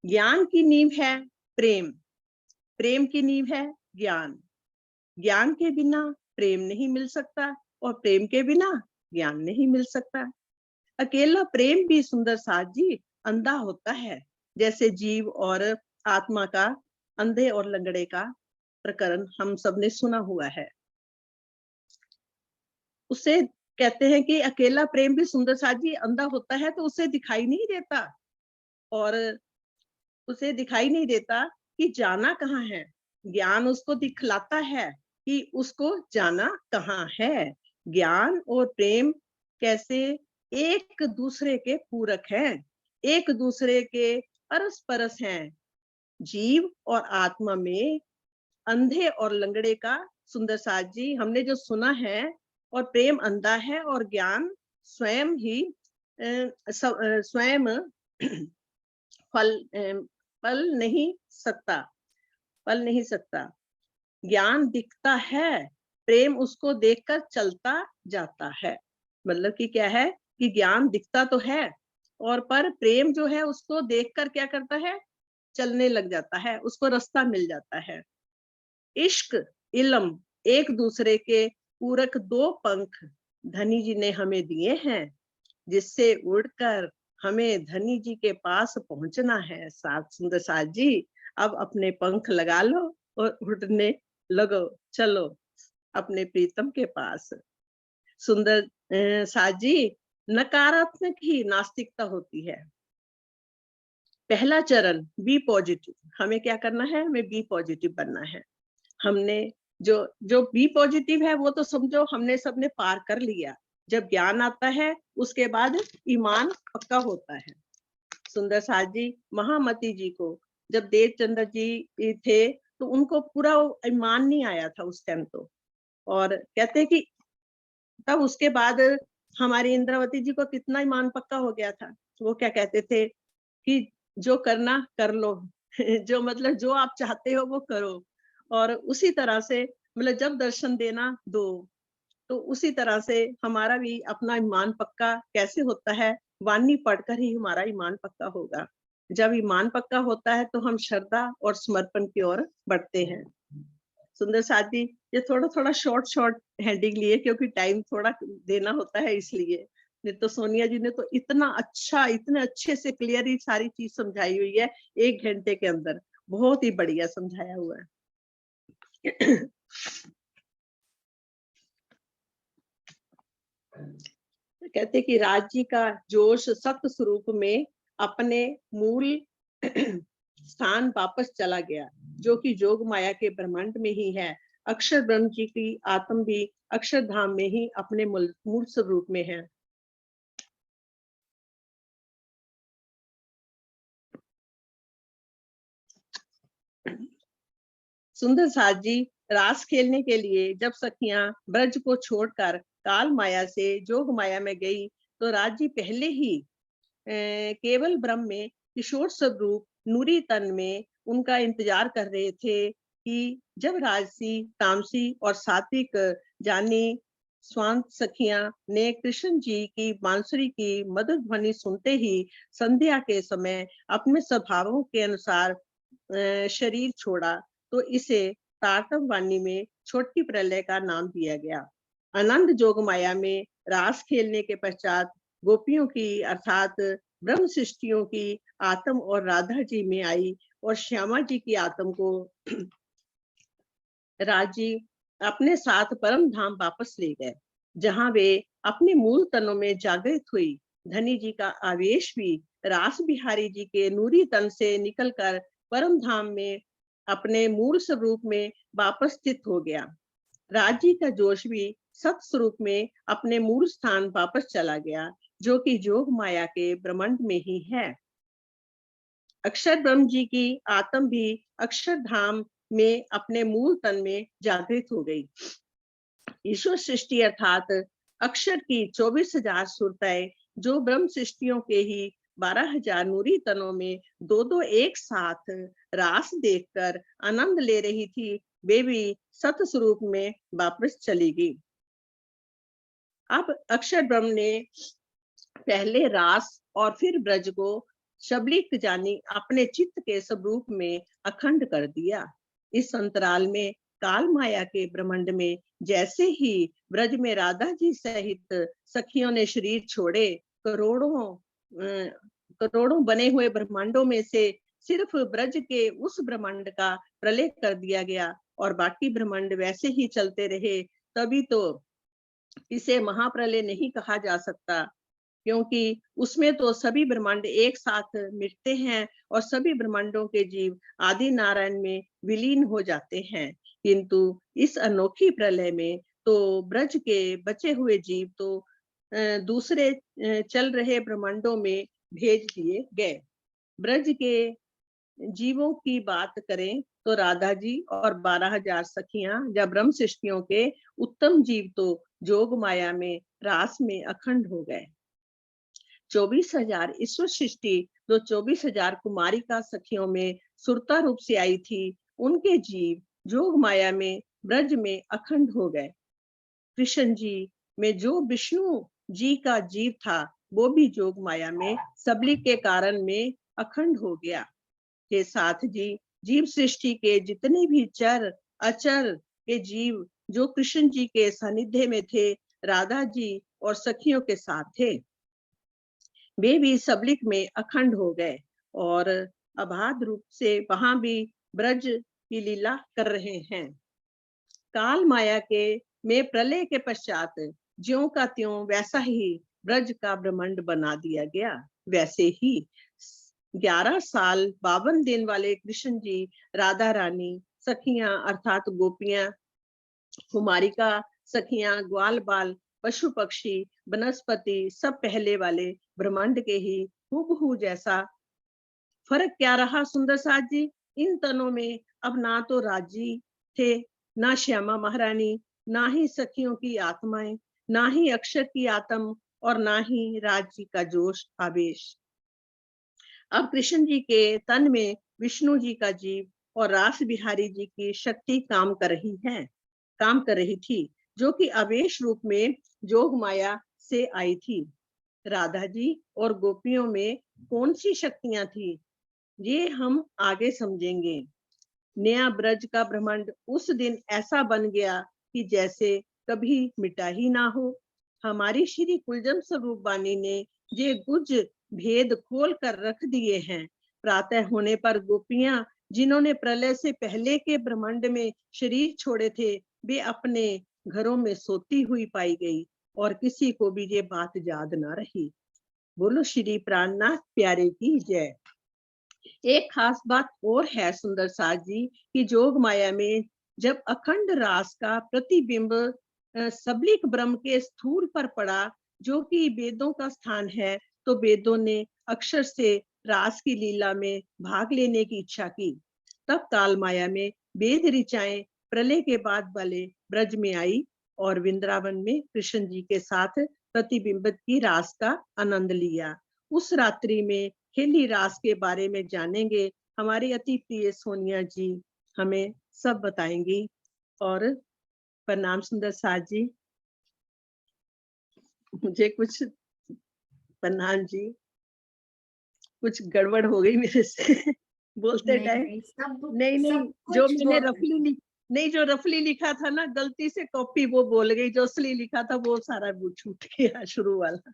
ज्ञान की नींव है प्रेम, प्रेम की नींव है ज्ञान। ज्ञान के बिना प्रेम नहीं मिल सकता और प्रेम के बिना ज्ञान नहीं मिल सकता। अकेला प्रेम भी सुंदर साथ जी अंधा होता है, जैसे जीव और आत्मा का अंधे और लंगड़े का प्रकरण हम सबने सुना हुआ है। उसे कहते हैं कि अकेला प्रेम भी सुंदर साथ जी अंधा होता है, तो उसे दिखाई नहीं देता, और उसे दिखाई नहीं देता कि जाना कहाँ है। ज्ञान उसको दिखलाता है कि उसको जाना कहाँ है। ज्ञान और प्रेम कैसे एक दूसरे के पूरक हैं, एक दूसरे के अरस परस हैं। जीव और आत्मा में अंधे और लंगड़े का सुंदर साथ जी हमने जो सुना है, और प्रेम अंधा है और ज्ञान स्वयं ही स्वयं पल नहीं सकता, पल नहीं सकता। ज्ञान दिखता है, प्रेम उसको देखकर चलता जाता है। मतलब कि क्या है कि ज्ञान दिखता तो है, और पर प्रेम जो है उसको देखकर क्या करता है, चलने लग जाता है, उसको रास्ता मिल जाता है। इश्क इल्म एक दूसरे के पूरक दो पंख धनी जी ने हमें दिए हैं, जिससे उड़कर हमें धनी जी के पास पहुंचना है। साथ सुंदर साथ जी अब अपने पंख लगा लो और उड़ने लगो, चलो अपने प्रीतम के पास। सुंदर साथ जी नकारात्मक ही नास्तिकता होती है। पहला चरण बी पॉजिटिव, हमें क्या करना है, हमें बी पॉजिटिव बनना है। हमने जो जो बी पॉजिटिव है वो तो समझो हमने सबने पार कर लिया। जब ज्ञान आता है उसके बाद ईमान पक्का होता है। सुंदर साथ जी महामती जी को जब देवचंद्र जी थे तो उनको पूरा ईमान नहीं आया था उस टाइम तो, और कहते कि तब उसके बाद हमारी इंद्रावती जी को कितना ईमान पक्का हो गया था। वो क्या कहते थे कि जो करना कर लो जो मतलब जो आप चाहते हो वो करो, और उसी तरह से मतलब जब दर्शन देना दो। तो उसी तरह से हमारा भी अपना ईमान पक्का कैसे होता है, वाणी पढ़कर ही हमारा ईमान पक्का होगा। जब ईमान पक्का होता है तो हम श्रद्धा और समर्पण की ओर बढ़ते हैं। सुंदर साथ जी ये थोड़ा थोड़ा शॉर्ट हेडिंग लिए क्योंकि टाइम थोड़ा देना होता है, इसलिए। नहीं तो सोनिया जी ने तो इतना अच्छा, इतने अच्छे से क्लियरली सारी चीज समझाई हुई है 1 घंटे के अंदर, बहुत ही बढ़िया समझाया हुआ है। कहते कि राज्य का जोश सत्य स्वरूप में अपने मूल स्थान वापस चला गया, जो कि जोग माया के ब्रह्मांड में ही है। अक्षर ब्रह्म जी की आत्म भी अक्षरधाम में ही अपने मूल स्वरूप में है। सुंदर साथ जी रास खेलने के लिए जब सखियां ब्रज को छोड़कर काल माया से जोग माया में गई, तो राज्य पहले ही केवल ब्रह्म में किशोर स्वरूप नूरी तन में उनका इंतजार कर रहे थे कि जब राजसी, तामसी और सात्विक जानी स्वांत सखियां ने कृष्ण जी की बांसुरी की मधुर ध्वनि सुनते ही संध्या के समय अपने स्वभावों के अनुसार शरीर छोड़ा, तो इसे तारतम वाणी में छोटी प्रलय का नाम दिया गया। आनंद जोग माया में रास खेलने के पश्चात गोपियों की अर्थात ब्रह्म सृष्टियों की आत्म और राधा जी में आई, और श्यामा जी की आत्म को राजी अपने साथ परम धाम वापस ले गए, जहां वे अपने मूल तनों में जागृत हुई। धनी जी का आवेश भी रास बिहारी जी के नूरी तन से निकलकर परम धाम में अपने मूल स्वरूप में वापस स्थित हो गया। राजी का जोश भी सत स्वरूप में अपने मूल स्थान वापस चला गया, जो कि जोग माया के ब्रह्मांड में ही है। अक्षर ब्रह्म जी की आत्म भी अक्षरधाम में अपने मूल तन में जागृत हो गई। ईश्वर सृष्टि अर्थात अक्षर की 24,000 सुरताएं जो ब्रह्म सृष्टियों के ही 12,000 नूरी तनों में दो दो एक साथ रास देखकर आनंद ले रही थी, वे भी सत स्वरूप में वापस चली गई। अब अक्षर ब्रह्म ने पहले रास और फिर ब्रज को शबलिक जानी अपने चित्त के स्वरूप में अखंड कर दिया। इस अंतराल में काल माया के ब्रह्मांड में जैसे ही ब्रज में राधा जी सहित सखियों ने शरीर छोड़े, करोड़ों बने हुए ब्रह्मांडों में से सिर्फ ब्रज के उस ब्रह्मांड का प्रलय कर दिया गया और बाकी ब्रह्मांड वैसे ही चलते रहे। तभी तो इसे महाप्रलय नहीं कहा जा सकता, क्योंकि उसमें तो सभी ब्रह्मांड एक साथ मिटते हैं और सभी ब्रह्मांडों के जीव आदि नारायण में विलीन हो जाते हैं। किंतु इस अनोखी प्रलय में तो ब्रज के बचे हुए जीव तो दूसरे चल रहे ब्रह्मांडों में भेज दिए गए। ब्रज के जीवों की बात करें तो राधा जी और 12,000 सखियां या ब्रह्म सृष्टियों के उत्तम जीव तो जोग माया में रास में अखंड हो गए। 24,000 ईश्वर सृष्टि जो 24,000 कुमारिका सखियों में सुरता रूप से आई थी, उनके जीव जोग माया में ब्रज में अखंड हो गए। कृष्ण जी में जो विष्णु जी का जीव था, वो भी जोग माया में सबली के कारण में अखंड हो गया। के साथ जी जीव सृष्टि के जितने भी चर अचर के जीव जो कृष्ण जी के सानिध्य में थे, राधा जी और सखियों के साथ थे, वे भी सबलिक में अखंड हो गए और अबाध रूप से वहां भी ब्रज की लीला कर रहे हैं। काल माया के में प्रलय के पश्चात ज्यों का त्यों वैसा ही ब्रज का ब्रह्मांड बना दिया गया। वैसे ही 11 साल 52 दिन वाले कृष्ण जी, राधा रानी, सखियां अर्थात गोपियां, कुमारिका सखियां, ग्वाल बाल, पशु पक्षी, वनस्पति सब पहले वाले ब्रह्मांड के ही हूबहू जैसा। फर्क क्या रहा सुंदर साथ जी? इन तनों में अब ना तो राजी थे, ना श्यामा महारानी, ना ही सखियों की आत्माएं, ना ही अक्षर की आत्म और ना ही राजी का जोश आवेश। अब कृष्ण जी के तन में विष्णु जी का जीव और रास बिहारी जी की शक्ति काम कर रही थी, जो कि आवेश रूप में जोग माया से आई थी। राधा जी और गोपियों में कौन सी शक्तियां थी, ये हम आगे समझेंगे। नया ब्रज का ब्रह्मांड उस दिन ऐसा बन गया कि जैसे कभी मिटा ही ना हो। हमारी श्री कुलजम स्वरूप वाणी ने ये गुज भेद खोल कर रख दिए हैं। प्रातः होने पर गोपियां जिन्होंने प्रलय से पहले के ब्रह्मांड में शरीर छोड़े थे, वे अपने घरों में सोती हुई पाई गई और किसी को भी ये बात याद ना रही। बोलो श्री प्राणनाथ प्यारे की जय। एक खास बात और है सुंदर साथ जी कि जोग माया में जब अखंड रास का प्रतिबिंब सबलिक ब्रह्म के स्थूल पर पड़ा, जो कि वेदों का स्थान है, तो वेदों ने अक्षर से रास की लीला में भाग लेने की इच्छा की। तब काल माया में वेद ऋचाएं प्रलय के बाद वाले ब्रज में आई और वृंदावन में कृष्ण जी के साथ प्रतिबिंबित की रास का आनंद लिया। उस रात्रि में खेली रास के बारे में जानेंगे। हमारी अति प्रिय सोनिया जी हमें सब बताएंगी। और प्रणाम सुंदर साथ जी। मुझे कुछ प्रणाम जी, कुछ गड़बड़ हो गई मेरे से बोलते टाइम। नहीं, जो मैंने जो रफली लिखा था ना, गलती से कॉपी वो बोल गई, जो असली लिखा था वो सारा वो छूट गया शुरू वाला।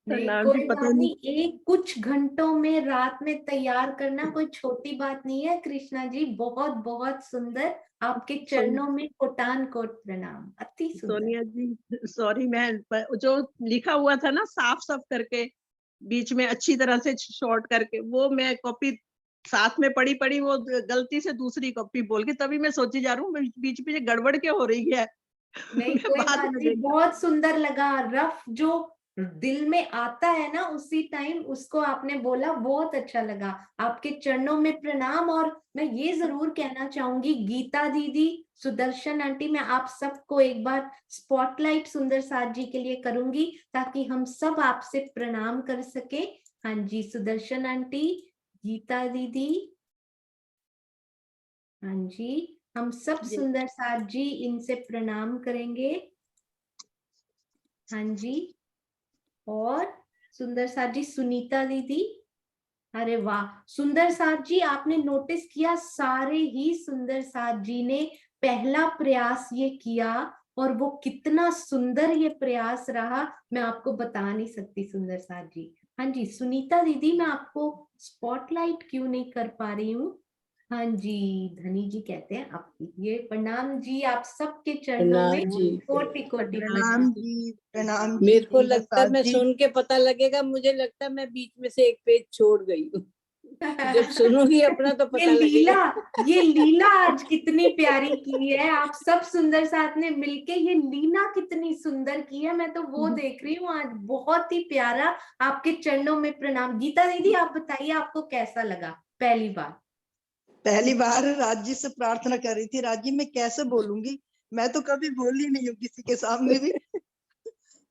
नहीं, नाम कोई भी पता बात नहीं। नहीं। एक कुछ घंटों में रात में तैयार करना कोई छोटी बात नहीं है। कृष्णा जी बहुत बहुत सुंदर, आपके चरणों में कोटान कोट प्रणाम, अति सुंदर। सोनिया जी सॉरी, मैं जो लिखा हुआ था ना साफ साफ करके बीच में अच्छी तरह से शॉर्ट करके, वो मैं कॉपी साथ में पढ़ी वो गलती से दूसरी कॉपी बोल के, तभी मैं सोची जा रहा हूँ बीच में गड़बड़ क्या हो रही है। नहीं कोई बात नहीं, बहुत सुंदर लगा। रफ जो दिल में आता है ना उसी टाइम उसको आपने बोला, बहुत अच्छा लगा। आपके चरणों में प्रणाम। और मैं ये जरूर कहना चाहूंगी, गीता दीदी, सुदर्शन आंटी, मैं आप सबको एक बार स्पॉटलाइट सुंदर साथ जी के लिए करूंगी ताकि हम सब आपसे प्रणाम कर सके। हाँ जी, सुदर्शन आंटी, गीता दीदी, हाँ जी, हम सब जी। सुंदर साथ जी इनसे प्रणाम करेंगे। हाँ जी, और सुंदर साथ जी, सुनीता दीदी, अरे वाह सुंदर साथ जी, आपने नोटिस किया सारे ही सुंदर साथ जी ने पहला प्रयास ये किया, और वो कितना सुंदर ये प्रयास रहा, मैं आपको बता नहीं सकती सुंदर साथ जी। हाँ जी, सुनीता दीदी, मैं आपको स्पॉटलाइट क्यों नहीं कर पा रही हूँ? हाँ जी, धनी जी कहते हैं आपकी ये प्रणाम जी, आप सबके चरणों में प्रणाम जी। कोटि कोटि प्रणाम प्रणाम। जी, प्रणाम जी मेरे को सुंदर लगता है साथ मैं जी। सुन के पता लगेगा, मुझे लगता है मैं बीच में से एक पेज छोड़ गई हूँ। जब सुनूंगी अपना तो ये पता लगेगा। लीला, ये लीला आज कितनी प्यारी की है, आप सब सुंदर साथ ने मिलके ये लीला कितनी सुंदर की है, मैं तो वो देख रही हूँ आज, बहुत ही प्यारा। आपके चरणों में प्रणाम। गीता दीदी, आप बताइए आपको कैसा लगा पहली बार? पहली बार राज जी से प्रार्थना कर रही थी, राज जी मैं कैसे बोलूंगी, मैं तो कभी बोली नहीं हूँ किसी के सामने भी।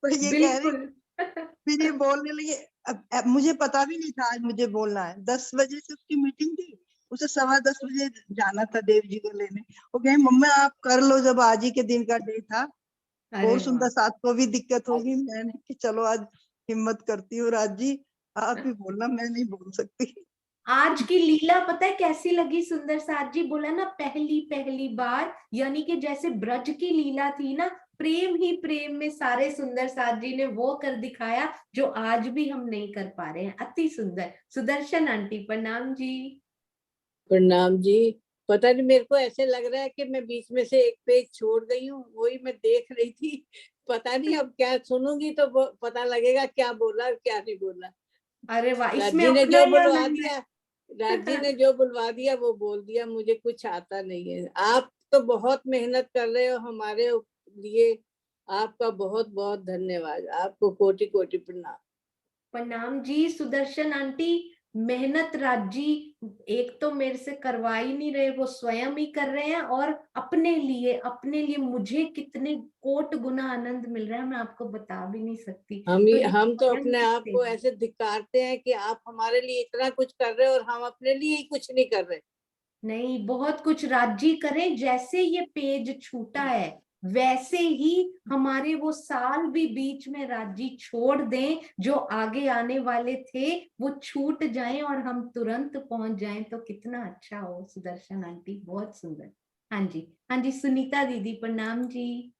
पर ये कह रही, बिल्कुल। फिर ये बोलने लगी। अब मुझे पता भी नहीं था आज मुझे बोलना है। 10 बजे से उसकी मीटिंग थी, उसे 10:15 जाना था देव जी को लेने। वो कहे मम्मा आप कर लो, जब आज ही के दिन का डे था अरे और वाह, सुंदर साथ को भी दिक्कत होगी, मैंने कि चलो आज हिम्मत करती हूँ राज जी, आप ही बोलना, मैं नहीं बोल सकती। आज की लीला पता है कैसी लगी? सुंदर साथ जी बोला ना, पहली पहली बार, यानी कि जैसे ब्रज की लीला थी ना, प्रेम ही प्रेम में सारे सुंदर साथ जी ने वो कर दिखाया जो आज भी हम नहीं कर पा रहे हैं। अति सुंदर। सुदर्शन आंटी, प्रणाम जी। प्रणाम जी। पता नहीं, मेरे को ऐसे लग रहा है कि मैं बीच में से एक पेज छोड़ गई हूँ, वही मैं देख रही थी। पता नहीं अब क्या सुनूंगी तो पता लगेगा क्या बोला और क्या नहीं बोला। अरे वाह, इसमें राजी ने अपना जो या बुलवा नहीं दिया, है? राजी ने जो बुलवा दिया वो बोल दिया, मुझे कुछ आता नहीं है। आप तो बहुत मेहनत कर रहे हो हमारे लिए, आपका बहुत बहुत धन्यवाद, आपको कोटि कोटि प्रणाम। प्रणाम जी। सुदर्शन आंटी, मेहनत राजी एक तो मेरे से करवा ही नहीं रहे, वो स्वयं ही कर रहे हैं, और अपने लिए मुझे कितने कोट गुना आनंद मिल रहा है, मैं आपको बता भी नहीं सकती। तो ये हम तो स्वयं अपने की आप को सेवा। ऐसे धिक्कारते हैं कि आप हमारे लिए इतना कुछ कर रहे हो और हम अपने लिए ही कुछ नहीं कर रहे। नहीं, बहुत कुछ राजी करें, जैसे ये पेज छूटा है वैसे ही हमारे वो साल भी बीच में राजी छोड़ दें जो आगे आने वाले थे, वो छूट जाएं और हम तुरंत पहुंच जाएं तो कितना अच्छा हो। सुदर्शन आंटी, बहुत सुंदर। हाँ जी, हाँ जी, सुनीता दीदी, प्रणाम जी।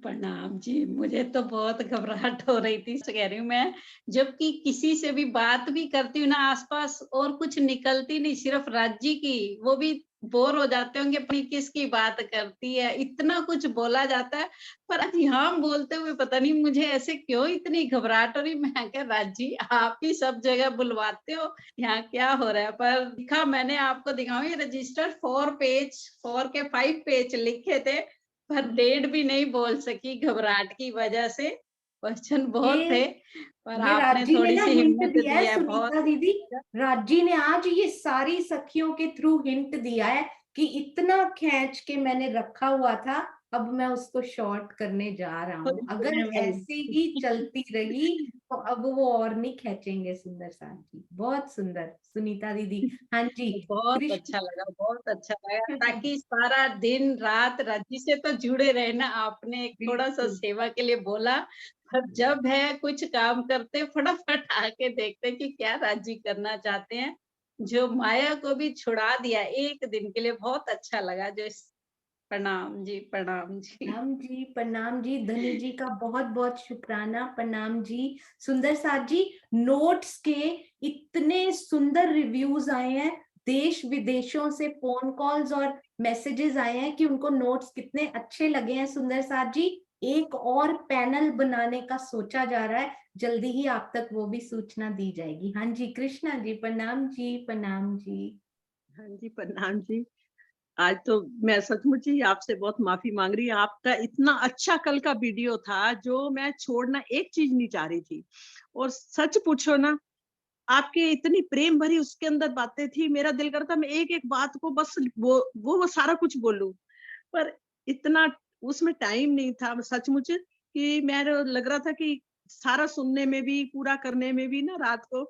प्रणाम जी। मुझे तो बहुत घबराहट हो रही थी, कह रही हूँ मैं, जबकि किसी से भी बात भी करती हूँ ना आसपास और कुछ निकलती नहीं, सिर्फ राज्य की, वो भी बोर हो जाते होंगे अपनी किसकी बात करती है, इतना कुछ बोला जाता है। पर आज यहाँ बोलते हुए पता नहीं मुझे ऐसे क्यों इतनी घबराहट हो रही। मैं क्या राज्य, आप ही सब जगह बुलवाते हो, यहाँ क्या हो रहा है? पर दिखा, मैंने आपको दिखाऊं, ये रजिस्टर 4 के 5 पेज लिखे थे, पर डेढ़ भी नहीं बोल सकी घबराहट की वजह से। क्वेश्चन बहुत थे, ये पर ये आपने राजी ने थोड़ी ना सी हिंट हिम्मत दिया दी है है, बहुत सुनीता दीदी, राजी ने आज ये सारी सखियों के थ्रू हिंट दिया है कि इतना खींच के मैंने रखा हुआ था, अब मैं उसको शॉर्ट करने जा रहा हूँ। अगर ऐसी ही चलती रही तो अब वो और नहीं खींचेंगे। सुंदर साथ जी, बहुत सुंदर। सुनीता दीदी, हाँ जी। बहुत कृष्ण। अच्छा लगा, बहुत अच्छा लगा, ताकि सारा दिन रात रज्जी से तो जुड़े रहे ना। आपने एक थोड़ा सा बिल्कुल। सेवा के लिए बोला, पर जब है कुछ काम करते फटाफट आके देखते कि क्या राजी करना चाहते हैं। जो माया को भी छुड़ा दिया एक दिन के लिए, बहुत अच्छा लगा। प्रणाम जी, प्रणाम जी। प्रणाम जी, प्रणाम जी। धनी जी का बहुत बहुत शुक्राना, प्रणाम जी। सुंदर साथ जी, नोट्स के इतने सुंदर रिव्यूज आए हैं, देश विदेशों से फोन कॉल्स और मैसेजेस आए हैं कि उनको नोट्स कितने अच्छे लगे हैं। सुंदर साथ जी, एक और पैनल बनाने का सोचा जा रहा है, जल्दी ही आप तक वो भी सूचना दी जाएगी। हाँ जी, कृष्णा जी, प्रणाम जी, प्रणाम जी। हाँ जी, प्रणाम जी। आज तो मैं सचमुच ही आपसे बहुत माफी मांग रही हूँ। आपका इतना अच्छा कल का वीडियो था जो मैं छोड़ना एक चीज नहीं चाह रही थी। और सच पूछो ना, आपकी इतनी प्रेम भरी उसके अंदर बातें थी, मेरा दिल करता मैं एक एक बात को बस वो सारा कुछ बोलूं, पर इतना उसमें टाइम नहीं था सचमुच, कि मेरे लग रहा था कि सारा सुनने में भी पूरा करने में भी ना रात को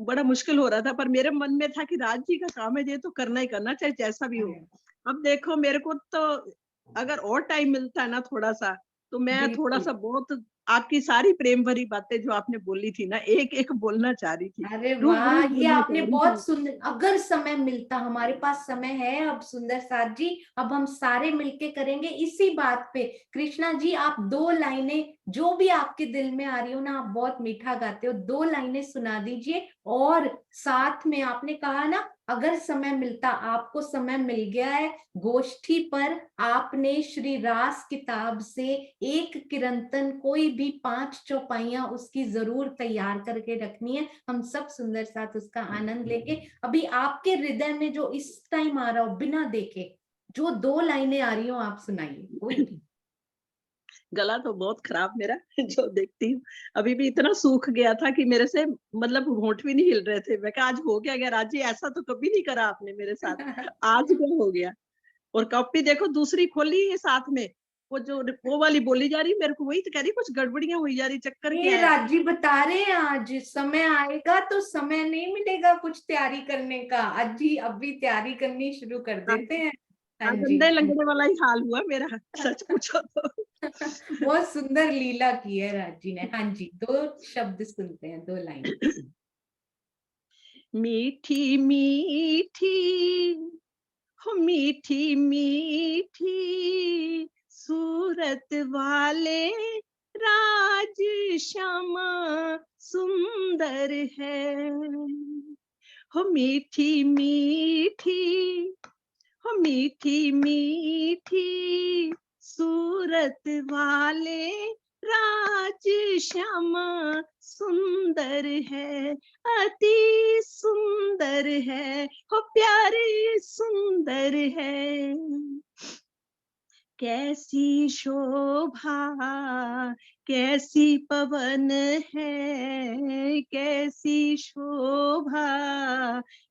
बड़ा मुश्किल हो रहा था। पर मेरे मन में था कि राज जी का काम है, ये तो करना ही करना, चाहे जैसा भी हो। अब देखो मेरे को तो अगर और टाइम मिलता है ना थोड़ा सा, तो मैं थोड़ा बिल्कुल। सा बहुत आपकी सारी प्रेम भरी बातें जो आपने बोली थी ना, एक एक बोलना चाह रही थी, अरे रूब वाह, रूब ये बोलना आपने चाह रही बहुत थी। सुंदर, अगर समय मिलता, हमारे पास समय है अब सुंदर साथ जी, अब हम सारे मिलके करेंगे इसी बात पे। कृष्णा जी, आप 2 लाइनें जो भी आपके दिल में आ रही हो ना, आप बहुत मीठा गाते हो, 2 लाइनें सुना दीजिए। और साथ में आपने कहा ना, अगर समय मिलता, आपको समय मिल गया है गोष्ठी पर। आपने श्री रास किताब से एक किरंतन, कोई भी 5 चौपाइयां उसकी जरूर तैयार करके रखनी है। हम सब सुंदर साथ उसका आनंद लेंगे। अभी आपके हृदय में जो इस टाइम आ रहा हो, बिना देखे जो 2 लाइनें आ रही हो, आप सुनाइए कोई भी। गला तो बहुत खराब मेरा जो देखती हूँ। अभी भी इतना सूख गया था कि मेरे से मतलब होंठ भी नहीं हिल रहे थे। मैं कहा आज हो क्या गया राज जी, ऐसा तो कभी नहीं करा आपने मेरे साथ, आज क्या हो गया। और कॉपी देखो दूसरी खोली है साथ में, वो जो वो वाली बोली जा रही, मेरे को वही तो कह रही कुछ गड़बड़ियां हुई जा रही, चक्कर क्या ये है। राजी बता रहे हैं, आज समय आएगा तो समय नहीं मिलेगा कुछ तैयारी करने का। आज ही अभी तैयारी करनी शुरू कर देते हैं। हाँ आज जी। अंधे लंगड़े वाला ही हाल हुआ मेरा, सच पूछो तो। बहुत सुंदर लीला की है राजी ने। हाँ जी, 2 शब्द सुनते हैं, 2 लाइन। मीठी मीठी हो मीठी मीठी सूरत वाले राज श्यामा सुंदर है। हो मीठी मीठी हो मीठी मीठी सूरत वाले राज श्यामा सुंदर है, अति सुंदर है, हो प्यारे सुंदर है। कैसी शोभा कैसी पवन है, कैसी शोभा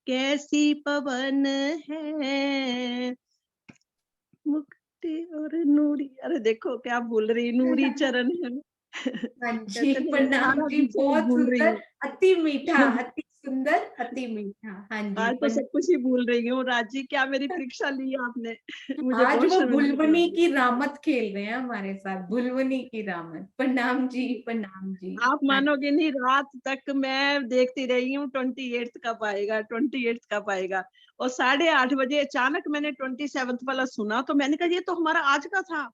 कैसी पवन है। मुक्ति और नूरी, अरे देखो क्या भूल रही, नूरी चरण है। हाँ जी, कहते नहीं मैं प्रणाम सारा जी, विषय बहुत भूल रही सुंदर, हूँ। अति मीठा, अति सुंदर, अति मीठा। हाँ जी, आज तो सब कुछ ही भूल रही हूँ राजी, क्या मेरी परीक्षा ली आपने। मुझे आज बहुत वो शर्मिंदा कर भुलवनी दिया। की रामत खेल रहे हैं हमारे साथ, भुलवनी की रामत। प्रणाम जी, प्रणाम जी। आप हाँ मानोगे नहीं, रात तक मैं देखती रही हूँ 28 कब आएगा, 28 कब आएगा। और 8:30 बजे अचानक मैंने 27 वाला सुना, तो मैंने कहा ये तो हमारा आज का था।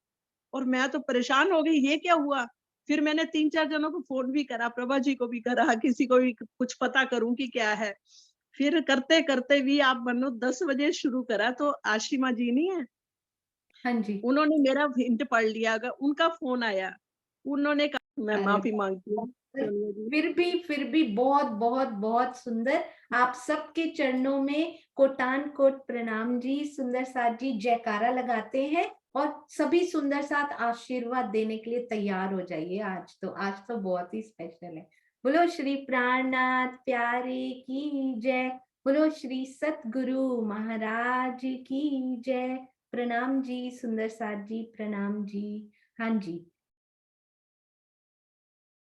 और मैं तो परेशान हो गई, ये क्या हुआ। फिर मैंने 3-4 जनों को फोन भी करा, प्रभा जी को भी करा, किसी को भी कुछ पता करूं कि क्या है। फिर करते करते भी आप मानो 10 बजे शुरू करा, तो आशिमा जी नहीं है, हाँ जी। उन्होंने मेरा हिंट पढ़ लिया, अगर उनका फोन आया, उन्होंने कहा मैं अरे माफी मांगती हूँ पर सोनिया जी। फिर भी बहुत बहुत बहुत सुंदर। आप सबके चरणों में कोटान कोट प्रणाम जी। सुंदर साथ जी जयकारा लगाते हैं और सभी सुंदर साथ आशीर्वाद देने के लिए तैयार हो जाइए। आज तो बहुत ही स्पेशल है। बोलो श्री प्राणनाथ प्यारे की जय। बोलो श्री सतगुरु महाराज की जय। प्रणाम जी सुंदर साथ जी, प्रणाम जी। हाँ जी,